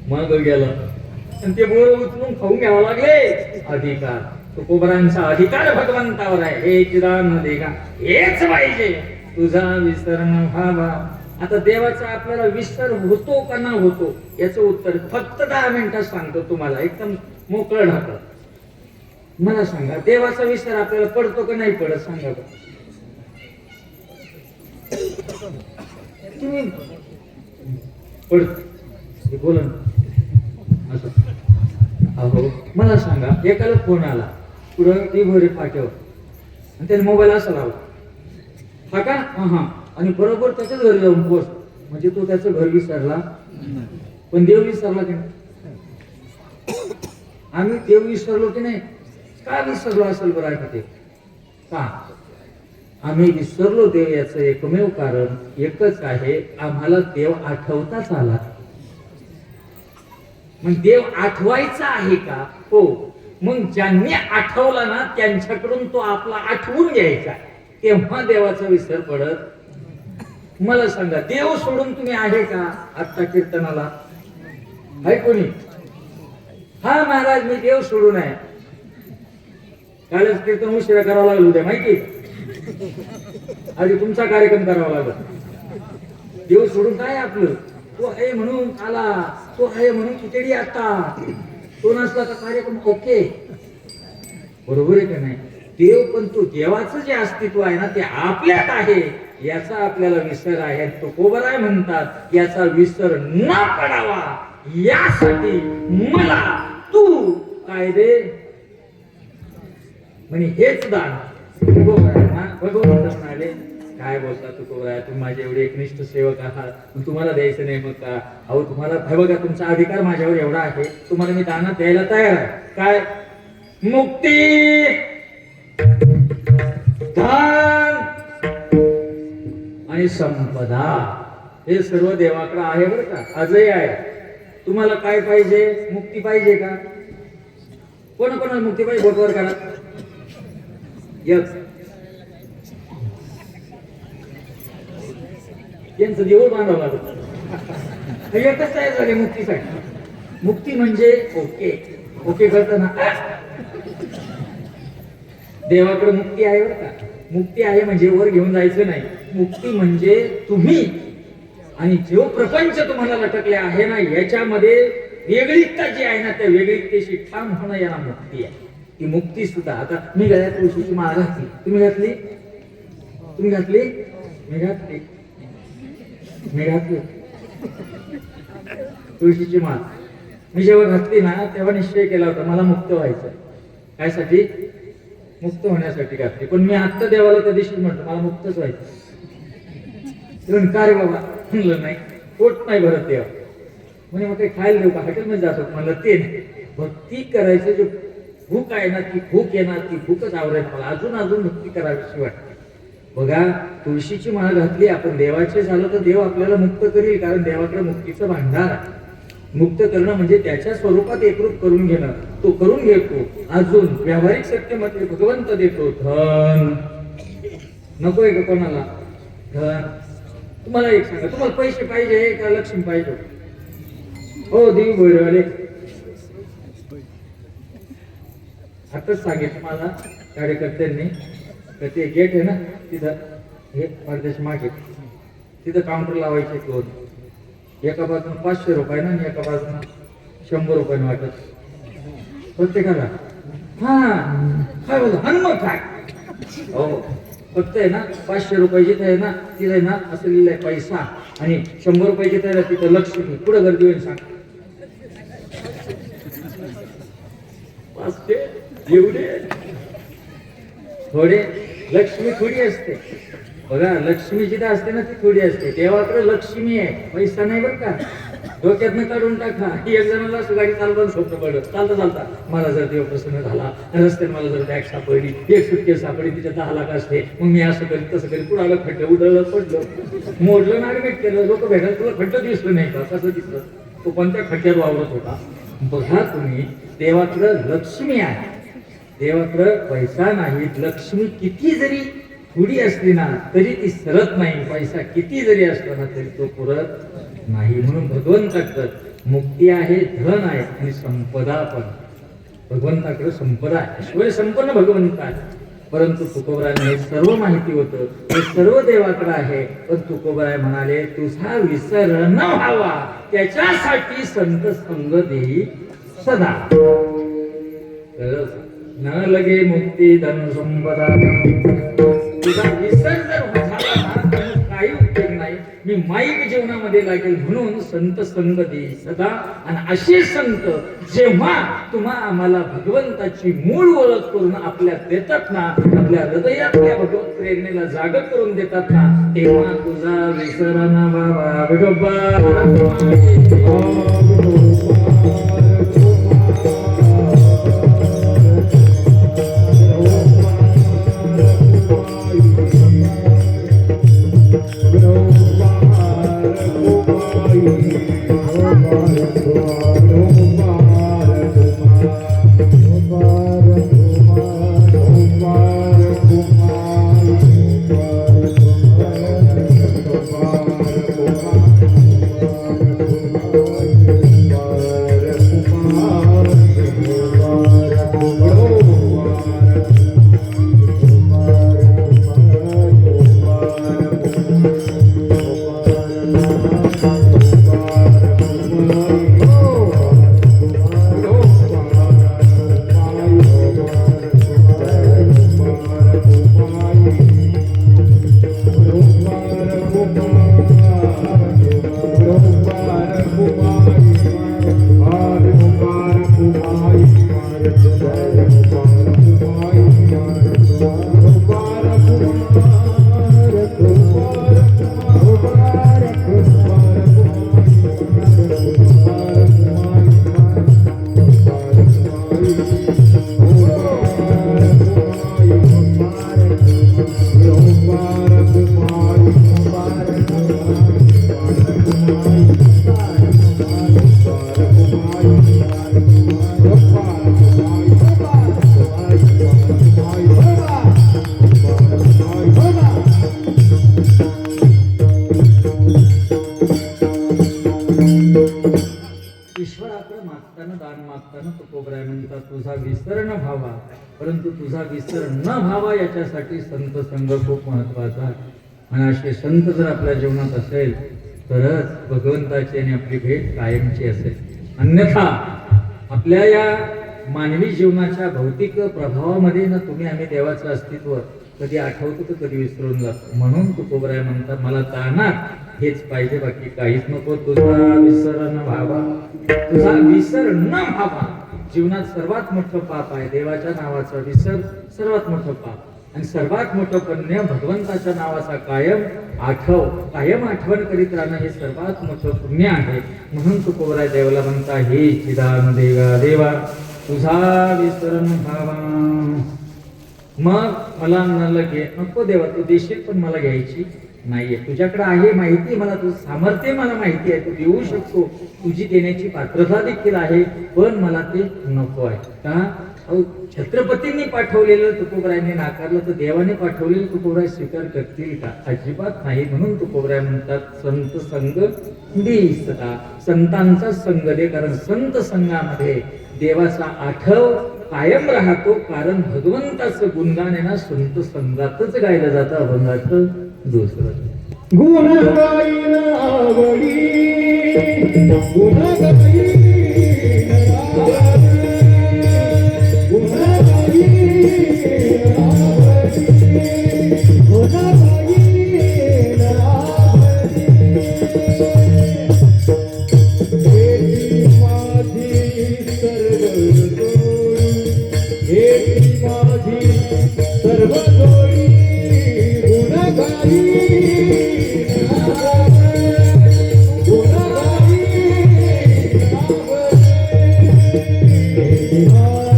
मग गेला आणि ते बोर उचलून खाऊन घ्यावं लागले. अधिकार तुकोबरांचा अधिकार भगवंतावर आहे. हे चिदान देगा, हेच पाहिजे, तुझा विसर न व्हावा. आता देवाचा आपल्याला विसर होतो का ना होतो याचं उत्तर फक्त 10 मिनिटात सांगतो तुम्हाला, एकदम मोकळं ढाकळ. मला सांगा, देवाचा विसर आपल्याला पडतो का नाही पडत? सांगा बरं. तुम्ही पडत बोला ना असं. अहो मला सांगा, एकाला फोन आला पुढं ती भरे फाट्यावर आणि त्याने मोबाईल असा लावला, हा का? हा. आणि बरोबर त्याच्याच घरी जाऊन पोस्ट, म्हणजे तो त्याचं घर विसरला, पण देव विसरला की नाही? आम्ही देव विसरलो की नाही? का विसरलो असेल बरं? आहे ते का आम्ही विसरलो देव? याचं एकमेव कारण एकच आहे, आम्हाला देव आठवताच आला. मग देव आठवायचा आहे का? हो. मग ज्यांनी आठवला ना त्यांच्याकडून तो आपला आठवून घ्यायचा, तेव्हा देवाचा विसर पडत. मला सांगा, देव सोडून तुम्ही आहे का? आत्ता कीर्तनाला आहे कोणी? हा महाराज, मी देव सोडून आहे. कालच कीर्तन उशिरा करावं लागलं होतं माहिती, आधी तुमचा कार्यक्रम करावा लागला. देव सोडून काय आपलं? तो आहे म्हणून आला, तो आहे म्हणून खिचडी आता, तो नसला का कार्यक्रम ओके. बरोबर आहे का नाही? देव, पण तो देवाचं जे अस्तित्व आहे ना ते आपल्यात आहे, याचा आपल्याला विसर आहे. तो कोबराय म्हणतात, याचा विसर न पडावा यासाठी मला तू काय दे म्हणे, हेच दान. भगवंत म्हणाले, काय बोलता तू कोबराय, तुम्ही माझे एवढे एकनिष्ठ सेवक आहात, तुम्हाला द्यायचं नाही मग का? अहो तुम्हाला हे बघा, तुमचा अधिकार माझ्यावर एवढा आहे, तुम्हाला मी दानात द्यायला तयार आहे. काय? मुक्ती, धन आणि संपदा, हे सर्व देवाकडे आहे बरं का, आजही आहे. तुम्हाला काय पाहिजे? मुक्ती पाहिजे का? कोणाला मुक्ती पाहिजे? बोटवर करा. यांचं देऊळ बांधावं लागत. एकच तयार झाले मुक्तीसाठी. मुक्ती म्हणजे ओके करताना देवाकडे मुक्ती आहे बरं का. मुक्ती आहे म्हणजे वर घेऊन जायचं नाही. मुक्ती म्हणजे तुम्ही आणि जो प्रपंच तुम्हाला लटकले आहे ना, याच्यामध्ये वेगळीकता जी आहे ना, त्या वेगळीकतेशी ठाम होणं याला मुक्ती आहे. ती मुक्ती सुद्धा, आता मी गळ्यात तुळशीची माळ घातली, तुम्ही घातली? मी घातली तुळशीची माळ. मी जेव्हा घातली ना तेव्हा निश्चय केला होता मला मुक्त व्हायचं. काय साठी? मुक्त होण्यासाठी घातली. पण मी आत्ता देवाला त्या दिवशी म्हणतो मला मुक्तच व्हायचं. का रे बाबा? म्हणलं नाही, पोट नाही भरत देवा. म्हणे मग काही खायला देऊ का, हॉटेलमध्ये जातो मला ते नाही. भक्ती करायचं जे भूक आहे ना, ती भूक येणार, ती भूकच आवडेल मला, अजून अजून भक्ती करावीशी वाटते. बघा, तुळशीची माळ घातली आपण, देवाचे झालं तर देव आपल्याला मुक्त करील, कारण देवाकडे मुक्तीचं भांडार आहे. मुक्त करणं म्हणजे त्याच्या स्वरूपात एकरूप करून घेणं, तो करून घेतो. अजून व्यावहारिक सत्यमध्ये भगवंत देतो धन. नकोय का कोणाला धन? तुम्हाला एक सांगा, तुम्हाला पैसे पाहिजे का लक्ष्मी पाहिजे? हो देवी भैरवाले, आताच सांगितलं मला कार्यकर्त्यांनी, तर ते गेट आहे ना तिथं, हे पडद्याच्या मागे तिथं काउंटर लावायचे दोन, एका बाजून 500 रुपये ना आणि एका बाजून 100 रुपयाने वाटत प्रत्येकाला. हा काय बोलतो हनुमत काय? हो, फक्त आहे ना 500 रुपये जिथे आहे ना तिथे आहे ना असं लिहिलंय पैसा, आणि 100 रुपये जिथे आहे ना तिथं लक्ष्मी. पुढे गर्दी होईल सांग. 500 एवढे थोडे. लक्ष्मी थोडी असते बघा, लक्ष्मी जिथे असते ना ती थोडी असते. देवाकडे लक्ष्मी आहे, पैसा नाही बरं का. डोक्यातनं काढून टाका. एक जणाला असं गाडी चालवताना स्वप्न पडलं, चालता चालता मला जर देव प्रसन्न झाला, रस्त्याने मला जर बॅग सापडली, एक सुटकेस सापडली, तिच्या 10 लाख असते, मग मी असं करीत तसं करीत, पुढे आलं खड्डं उडलं पडलं, मोडलं ना ऍडमिट केलं, लोक भेटायला तुला खड्डं दिसलं नाही का? कसं दिसलं? तो कोणत्या खड्ड्यात वावरत होता? बघा तुम्ही, देवाकडं लक्ष्मी आहे, देवाकडं पैसा नाही. लक्ष्मी किती जरी थोडी असली ना तरी ती सरत नाही, पैसा किती जरी असला ना तरी तो पुरत नाही. म्हणून भगवंताकडं मुक्ती आहे, धन आहे आणि संपदा पण. भगवंताकडे संपदा आहे, ऐश्वर्य संपन्न भगवंत आहे. परंतु तुकोबराने हे सर्व माहिती होतं, हे सर्व देवाकडे आहे. पण तुकोबराय म्हणाले, तुझा विसर न व्हावा त्याच्यासाठी संत संग देई सदा. न लगे मुक्ती धन संपदा. तुझा विसर जर झाला ना तर काही उपयोग नाही. मी माईक जीवनामध्ये लागेल म्हणून संत संग देई सदा. आणि असे संत जेव्हा तुम्हा आम्हाला भगवंताची मूळ ओळख करून आपल्यात देतात ना, आपल्या हृदयातल्या भगवत प्रेरणेला जाग करून देतात ना, तेव्हा तुझा विसर न व्हावा विठोबा. तुकोबराय म्हणतात, तुझा विसर न व्हावा. परंतु तुझा विसर न व्हावा याच्यासाठी संत संग खूप महत्वाचा आहे. आणि असे संत जर आपल्या जीवनात असेल तरच भगवंताची आणि आपली भेट कायमची असेल. अन्यथा आपल्या या मानवी जीवनाच्या भौतिक प्रभावामध्ये ना तुम्ही आम्ही देवाचं अस्तित्व कधी आठवतो तर कधी विसरून जातो. म्हणून तुकोबराय म्हणतात, मला तानात हेच पाहिजे, बाकी काहीच नको. तुझा विसर न व्हावा, तुझा विसर न व्हावा. जीवनात सर्वात मोठं पाप आहे देवाच्या नावाचा विसर, सर्वात मोठं पाप. आणि सर्वात मोठं पुण्य भगवंताच्या नावाचा कायम आठवण करीत राहणं हे सर्वात मोठं पुण्य आहे. म्हणून तुकोबराय देवाला म्हणता, हे चिदान देवा देवा तुझा विसरून भावा. मग मला म्हणालं घे, नको देवा तू देशील पण मला घ्यायची नाहीये. तुझ्याकडे आहे माहिती, मला तुझं सामर्थ्य मला माहिती आहे, तू देऊ शकतो, तुझी देण्याची पात्रता देखील आहे, पण मला ते नको आहे. का? अहो, छत्रपतींनी पाठवलेलं तुकोबरायांनी नाकारलं तर देवाने पाठवलेलं तुकोबराय स्वीकार करतील का? अजिबात नाही. म्हणून तुकोबराय म्हणतात, संत संग दिसता, संतांचा संग दे. कारण संत संघामध्ये देवाचा आठव कायम राहतो. कारण भगवंताचं गुणगान आहे ना संत संघातच गायलं जातं, अभंगाचं दुसरं. गुण गाईन आवडी, गुण गाईन आवडी, गुण गाईन आवडी, गुण गाईन आवडी. हेची माझी सर्व जोडी, हेची माझी सर्व जोडी, गुण गाईन आवडी, गुण गाईन आवडी.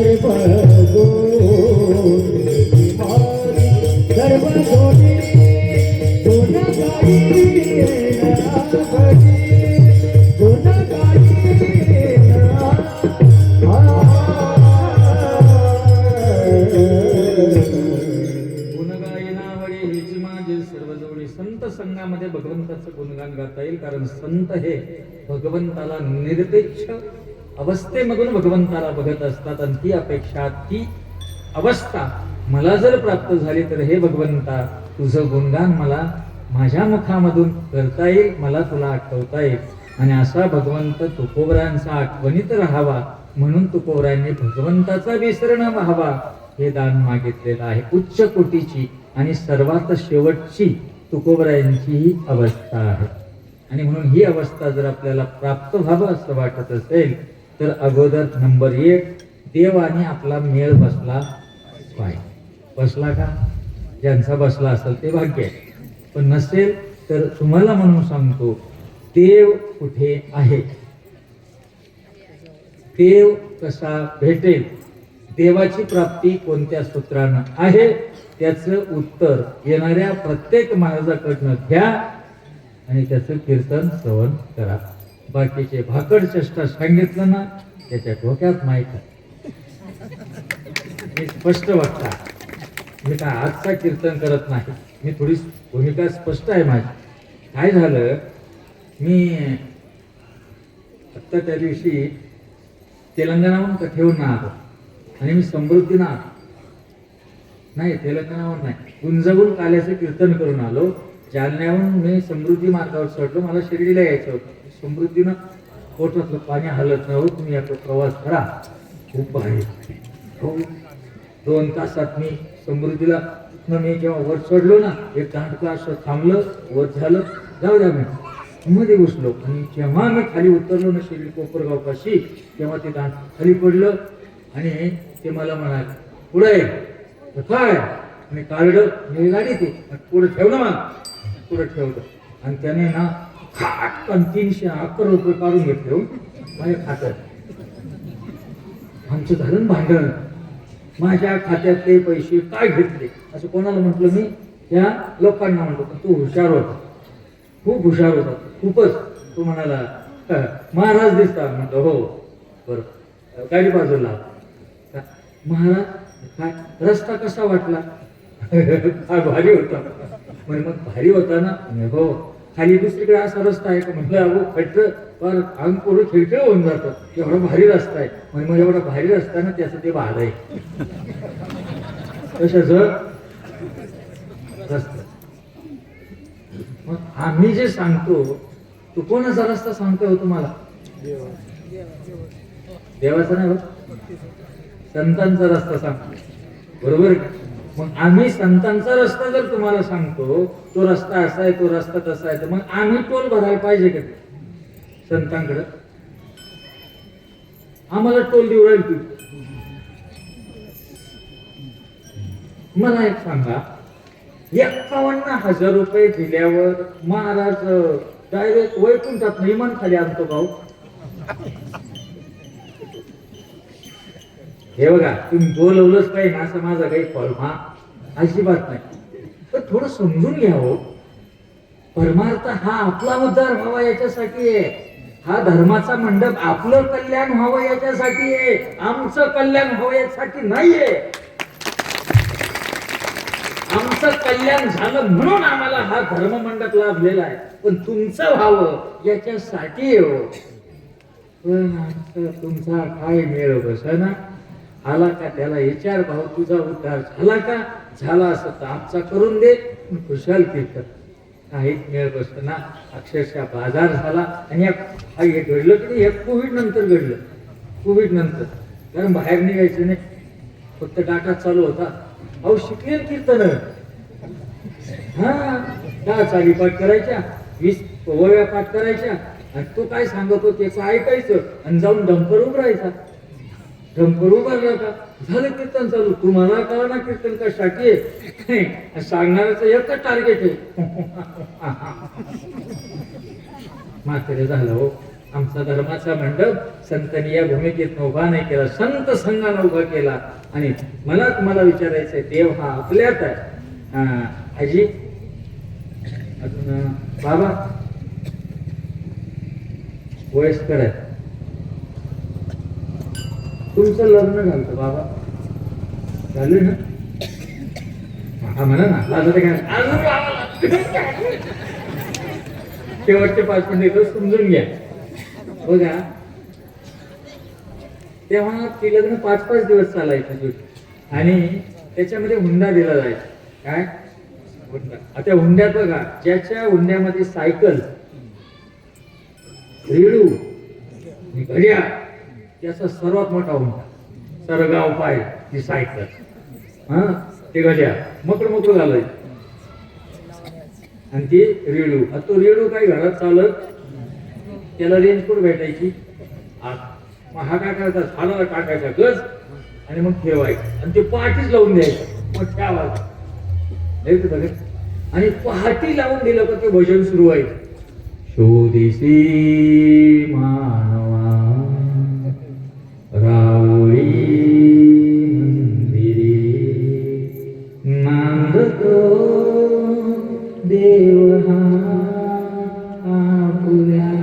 हेची माझी सर्व जोडी, माझी सर्व जोडी, गुण गाईन आवडी, गुण गाईन गुणगायनावडी हेची माझी सर्व जोडी. संत संघामध्ये भगवंताचं गुणगान गाता येईल. कारण संत हे भगवंताला निरपेक्ष अवस्थेमधून भगवंताला बघत असतात. आणि ती अपेक्षा, ती अवस्था मला जर प्राप्त झाली तर हे भगवंता तुझं गुणगान मला माझ्या मुखामधून करता येईल, मला तुला आठवता येईल. आणि असा भगवंत तुकोबरायांचा आठवणीत राहावा म्हणून तुकोबरायांनी भगवंताचा विसर न व्हावा हे दान मागितलेलं आहे. उच्च कोटीची आणि सर्वात शेवटची तुकोबरायांची ही अवस्था आहे. आणि म्हणून ही अवस्था जर आपल्याला प्राप्त व्हावं असं वाटत असेल तर अगोदर नंबर 1 देवाने आपला मेळ बसला पाहिजे. बसला का? ज्यांचा बसला असेल ते भाग्य आहे. पण नसेल तर तुम्हाला म्हणून सांगतो, देव कुठे आहे, देव कसा भेटेल, देवाची प्राप्ती कोणत्या सूत्रानं आहे, त्याचं उत्तर येणाऱ्या प्रत्येक महाराजाकडनं घ्या आणि त्याचं कीर्तन श्रवण करा. बाकीचे भाकड चेष्टा सांगितलं ना त्याच्या डोक्यात माहीत आहे. मी स्पष्ट वाटता, मी काय आजचा कीर्तन करत नाही, मी थोडी भूमिका स्पष्ट आहे माझी. काय झालं, मी आत्ता त्या दिवशी तेलंगणाहून कठेहून आलो आणि मी समृद्धीनं आलो. नाही, तेलंगणाहून नाही, गुंजवून काल्याचं कीर्तन करून आलो. जालन्याहून मी समृद्धी मार्गावर चढलो, मला शिर्डीला यायचं होतं. समृद्धीनं पोटातलं पाणी हलत नाही, तुम्ही याचा प्रवास करा, खूप भारी. हो, 2 तासात मी समृद्धीला मी जेव्हा वर चढलो ना, एक दांडका असं थांबलं, वर झालं, जाऊ द्या मी मध्ये घुसलो. आणि जेव्हा मी खाली उतरलो ना शिर्डी कोपरगावपाशी, तेव्हा ते दांड खाली पडलं आणि ते मला म्हणाले पुढे काय, आणि काढलं मी गाडी ते पुढे ठेवलं, मला पुढे ठेवलं. आणि त्याने ना खाटकन 311 रुपये काढून घेतले हो माझ्या खात्यात. आमचं झालं भांडण, माझ्या खात्यातले पैसे काय घेतले असं कोणाला म्हटलं मी, त्या लोकांना म्हटलं. तू हुशार होता, खूप हुशार होता, खूपच. तू म्हणाला महाराज दिसता, म्हटलं हो बरं, गाडी बाजूला. महाराज काय रस्ता कसा वाटला? हा भारी होता. मग भारी होता ना? हो. खाली दुसरीकडे असा रस्ता आहे का? म्हटलं अहो खड्ड पर अंग पुढे खिळखिळ होऊन जातं, एवढा भारी रस्ता आहे. मग एवढा भारी रस्ता ना त्याचं ते भाडं आहे. कशाचं रस्ता? मग आम्ही जे सांगतो तो कोणाचा रस्ता सांगतोय हो तुम्हाला? देवाचा नाही बघ, संतांचा रस्ता सांगतो, बरोबर का? मग आम्ही संतांचा रस्ता जर तुम्हाला सांगतो, तो रस्ता असा आहे, तो रस्ता तसा आहे, तर मग आम्ही टोल भरायला पाहिजे का संतांकडे? आम्हाला टोल देऊ राहील तू, मला एक सांगा, 51,000 रुपये दिल्यावर महाराज डायरेक्ट वैकुंठात इमान खाली आणतो भाऊ? हे बघा, तुम्ही बोलवलंच पाहिजे ना असं माझा काही फॉर्म अजिबात नाही, पण थोडं समजून घ्या हो. परमार्थ हा आपला उद्धार व्हावा याच्यासाठी आहे. हा धर्माचा मंडप आपलं कल्याण व्हावं याच्यासाठी आहे, आमचं कल्याण व्हावं याच्यासाठी नाहीये. आमचं कल्याण झालं म्हणून आम्हाला हा धर्म मंडप लाभलेला आहे, पण तुमचं व्हावं याच्यासाठी हो. पण आमचं तुमचा काय मेळ बसेना. आला का त्याला विचार, भाऊ तुझा उद्धार झाला का? झाला असं तर आमचा करून दे, खुशाल कीर्तन. काहीच मेळ बसना. अक्षरशः बाजार झाला. आणि हे घडलं की हे कोविड नंतर घडलं. कोविड नंतर कारण बाहेर निघायचं नाही, फक्त डाटा चालू होता. अहो शिकले कीर्तन, हा का चाली पाठ करायच्या, 20 ओव्या पाठ करायच्या, आणि तो काय सांगतो त्याचं ऐकायचं आणि जाऊन डंपर उभरायचा. डंपर उभारला का झालं कीर्तन चालू. तुम्हाला कळा ना कीर्तन कशासाठी आहे, सांगणाऱ्याचं एकच टार्गेट आहे. म्हातारे झालं हो. आमचा धर्माचा मंडप संतांनी या भूमिकेत उभा नाही केला, संत संघानं उभा केला. आणि मला तुम्हाला विचारायचंय, देव हा आपल्यात आहे. आजी अजून बाबा वयस्कर आहे, तुमचं लग्न झालं बाबा? झालं ना? हा म्हणा ना, लाजत काय? शेवटचे 5 मिनिट समजून घ्या. बघा, तेव्हा ते लग्न 5-5 दिवस चालायचं आणि त्याच्यामध्ये हुंडा दिला जायचा. काय हुंडा? आता हुंड्यात बघा, ज्याच्या हुंड्यामध्ये सायकल, रेडू, घड्याळ, त्याचा सर्वात मोठा हुंडा. सरगाव पाय ती सायकल, हा ते घड्याळ मोकळं घालायचं, आणि ती रेडू. तो रेडू काही घरात चालत, त्याला रेंज कुठं भेटायची? मग हा काय करायचा, झाडाला टाकायचा गज आणि मग ठेवायचं, आणि ते पहाटीच लावून द्यायचं मोठ्या आवाज. आणि पहाटी लावून दिलं का ते भजन सुरू व्हायचं. शोधिसी मानवा रावळी मंदिरे, नांदतो देव हा आपुल्या.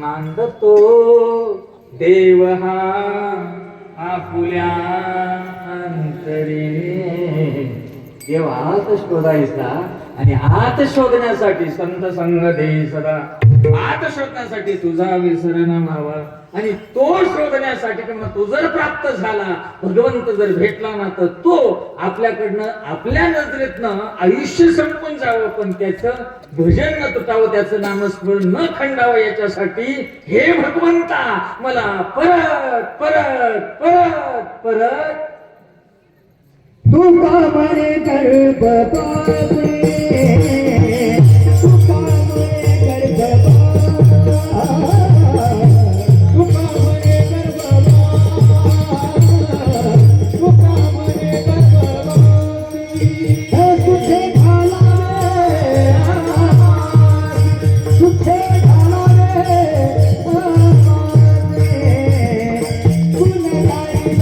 नांदतो देव हा आपुल्या अंतरी. देव आत शोधायचा, आणि आत शोधण्यासाठी संत संग देई सदा. आत शोधण्यासाठी तुझा विसर न व्हावा, आणि तो शोधण्यासाठी किंवा तो जर प्राप्त झाला, भगवंत जर भेटला ना, तर तो आपल्याकडनं आपल्या नजरेतनं आयुष्य संपून जावं, पण त्याचं भजन न तुटावं, त्याचं नामस्मरण न खंडावं, याच्यासाठी हे भगवंता मला परत परत परत परत तुका म्हणे गर्भ पासे, तुका म्हणे गर्भ तुका म्हणे गर्भ, तुका म्हणे गर्भ तुझे घाला रे, तुझे घाला रे, तुला गायला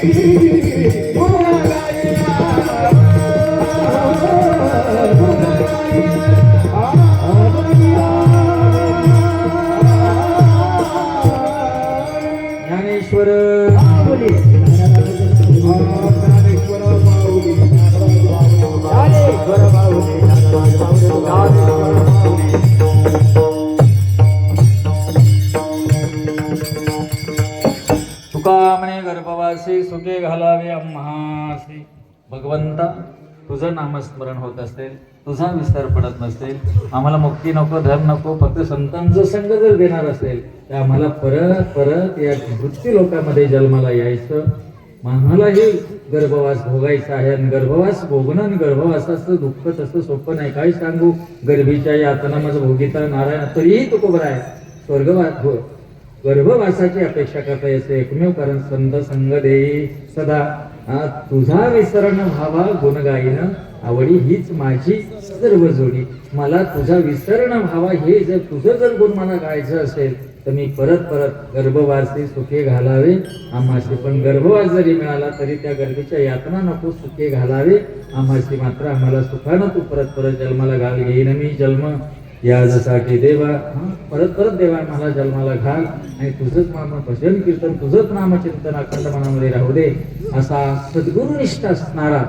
ज्ञानेश्वर तुका म्हणे गर्भवासी सुखे घालावे आम्हासी. भगवंता तुझं नामस्मरण होत असेल, तुझा विस्तार पडत नसेल, आम्हाला मुक्ती नको, धन नको, फक्त संतांचं संग जर देणार असेल तर आम्हाला परत परत या मृत्यू लोकांमध्ये जन्माला यायचं, आम्हालाही गर्भवास भोगायचा आहे. आणि गर्भवास भोगणं आणि गर्भवासाचं दुःख तसं सोपं नाही. काय सांगू, गर्भीच्या यातना माझं भोगिता नारायण, तरीही तो कोबरा आहे. स्वर्गवास गर्भवासाची अपेक्षा करता येते एकमेव कारण संत संग देई सदा. तुझा विसरण व्हावा गुणगायीनं, आवडी हीच माझी सर्व जोडी. मला तुझा विसरण व्हावा हे जर तुझं जर गुण मला गायचं असेल तर मी परत परत गर्भवासी सुखे घालावे आम्हाशी. पण गर्भवास जरी मिळाला तरी त्या गर्भीच्या यातना नको, सुखे घालावे आम्हाशी. मात्र आम्हाला सुखानं तू परत परत जन्माला घाल. येईन मी जन्म यासाठी देवा, परत परत देवा मला जन्माला घाल आणि तुझंच नाम भजन कीर्तन, तुझंच नामचिंतन अखंड मनामध्ये राहू दे. असा सद्गुरुनिष्ठ असणारा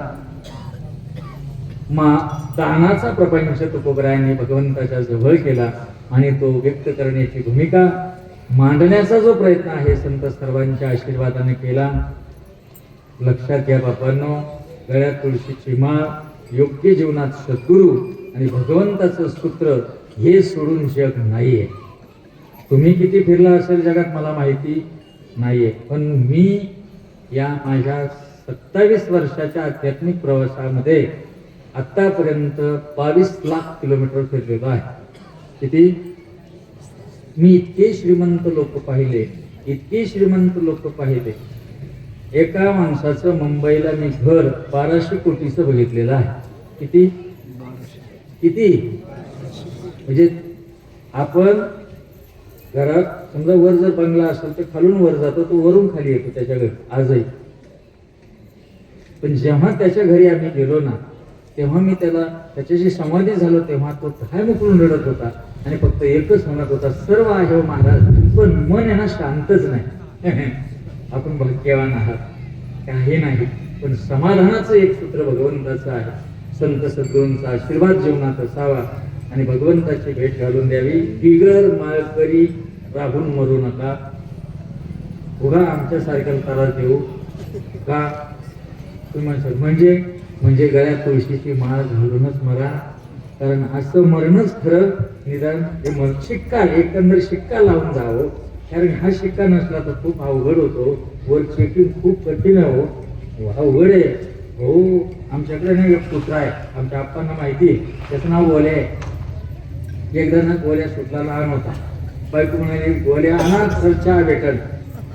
दानाचा प्रपंच तुकोबरायांनी भगवंताच्या जवळ केला आणि तो व्यक्त करण्याची भूमिका मांडण्याचा जो प्रयत्न आहे संत सर्वांच्या आशीर्वादाने केला. लक्षात घ्या बापांनो, गळ्यात तुळशीची माळ, योग्य जीवनात सद्गुरू आणि भगवंताचं सूत्र हे सोडून जग नाहीये. तुम्ही किती फिरला असेल जगात मला माहिती नाहीये, पण मी या माझ्या 27 वर्षाच्या आध्यात्मिक प्रवासामध्ये आतापर्यंत 22 लाख किलोमीटर फिरलेलो आहे. किती? मी इतके श्रीमंत लोक पाहिले, इतके श्रीमंत लोक पाहिले. एका माणसाचं मुंबईला मी घर 1200 कोटीचं बघितलेलं आहे. किती किती म्हणजे आपण घरात समजा वर जर बंगला असेल तर खालून वर जातो, तो वरून खाली येतो त्याच्या घरी आजही. पण जेव्हा त्याच्या घरी आम्ही गेलो ना, तेव्हा मी त्याच्याशी संवादी झालो, तेव्हा तो काय मुकून रडत होता आणि फक्त एकच म्हणत होता, सर्व आहे महाराज पण मन आहे ना शांतच नाही. आपण भाग्यवान आहात, काही नाही, पण समाधानाचं एक सूत्र भगवंताचं आहे. संत सद्गुरूंचा आशीर्वाद जीवनात असावा आणि भगवंताची भेट घालून द्यावी. बिगर माळकरी राहून मरू नका. उगा आमच्या सारख्याला त्रास देऊ का तुम्ही म्हणजे गळ्यात तुळशीची माळ घालूनच मरा. कारण असं मरणच खरं निदान शिक्का, एकंदर शिक्का लावून जावं. कारण हा शिक्का नसला तर खूप अवघड होतो. वर चेकिंग खूप कठीण आहे हो, अवघड आहे हो. आमच्याकडे नाही एक कुत्रा आहे, आमच्या आप्पांना माहिती आहे, त्याचं नाव गोल्या आहे. एकदा ना गोल्या सुटला, लहान होता. बायको म्हणाली गोल्या आणा तर चहा भेटल.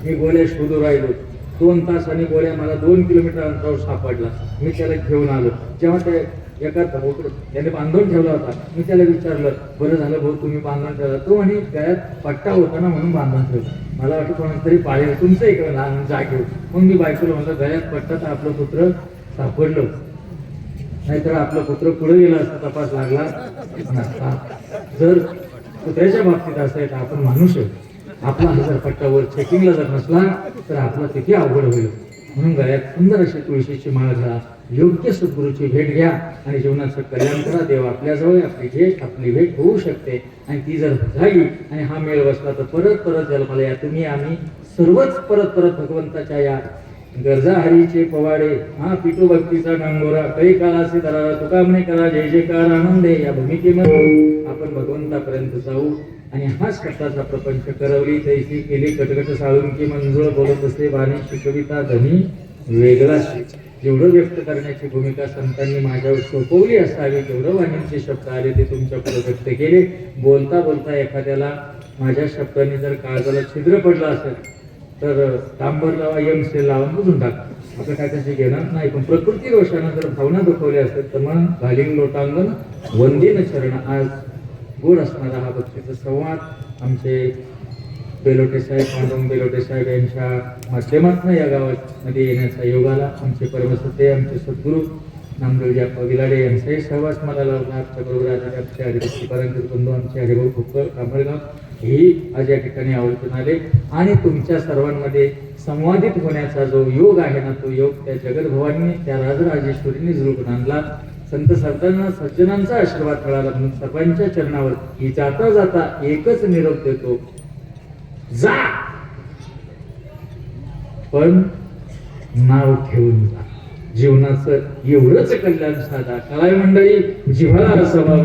मी गोल्या शोधू राहिलो 2 तास आणि गोल्या मला 2 किलोमीटर अंतरावर सापडला. मी त्याला घेऊन आलो. जेव्हा त्या एका त्याने बांधून ठेवला होता, मी त्याला विचारलं, बरं झालं भाऊ तुम्ही बांधून ठेवला? तो म्हणे गळ्यात पट्टा होता ना म्हणून बांधून ठेवलं. मला वाटतं कोणातरी पाळेल तुमचं एक लहान जागेवर. मग मी बायकोला म्हणलं गळ्यात पट्टा तर आपलं पुत्र सापडलं, नाहीतर आपलं पुत्र पुढे गेलं असतं, तपास लागला नसता. जर कुत्र्याच्या बाबतीत असं आहे तर आपण माणूस आहे. आपला हजार पट्टावर चेकिंगला जर नसला तर आपला किती अवघड होईल. म्हणून गळ्यात सुंदर अशी तुळशीची माळ घ्या, योग्य सद्गुरूची भेट घ्या आणि जीवनाचं कल्याण करा. देव आपल्याजवळ आपली भेट होऊ शकते आणि ती जर झाली आणि हा मेळ बसला तर परत परत जन्माला या. तुम्ही आम्ही सर्वच परत परत भगवंताच्या या गरजा हरीचे पवाडे, हा पिटू भक्तीचा डांगोरा, काही काळाचे दरारा, तुका म्हणे करा जय जयकार आनंदे. या भूमिकेमध्ये आपण भगवंतापर्यंत जाऊ आणि हाच कथाचा प्रपंच करवली तैसी केली कटकट साळून की मंजुळ बोलत असे बाणी शिकविता धनी वेगळा. जेवढं व्यक्त करण्याची भूमिका संतांनी माझ्यावर सोपवली असावी तेवढं वाणींचे शब्द आले ते तुमच्या पुढे व्यक्त केले. बोलता बोलता एखाद्याला माझ्या शब्दाने जर काळजाला छिद्र पडलं असेल तर तांबर लावा, यमसेल लावून बुजून टाका. आपलं काय त्याची घेणार नाही. पण प्रकृती रोषानं जर भावना दुखवल्या असेल तर मग घालीन लोटांगण वंदीन चरण. आज गोड असणारा हा भक्तीचा संवाद आमचे बेलोटे साहेब पांडुरंग बेलोटे साहेब यांच्या माध्यमातून या गावामध्ये येण्याचा योग आला. आमचे परमसते आमचे सद्गुरू नामदेवजी अप्पा गिलाडे यांचाही सहवास मला लावला. आमच्याबरोबर आलेले आमचे हरिभक्ती पारंगत बंधू आमचे हरिभाऊ खोकर कांबळगाव ही आज या ठिकाणी आवर्जून आले आणि तुमच्या सर्वांमध्ये संवादित होण्याचा जो योग आहे ना तो योग त्या जगद्भवानी त्या राजराजेश्वरीने जुळून आणला. संत सरदारांना सज्जनांचा आशीर्वाद मिळाला म्हणून सर्वांच्या चरणावर ही जाता जाता एकच निरोप देतो, जा पण नाव ठेवून जा. जीवनाचं एवढंच कल्याण साधा. काय मंडळी, जिव्हाळा स्वभाव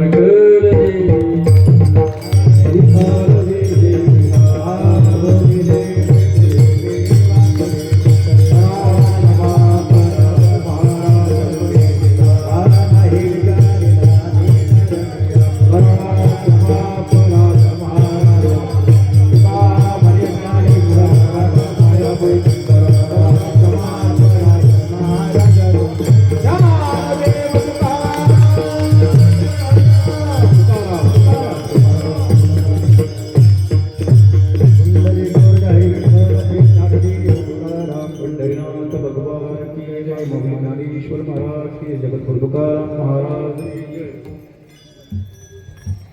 भगवान की जय. महाराज की जगद्गुरु तुकाराम महाराज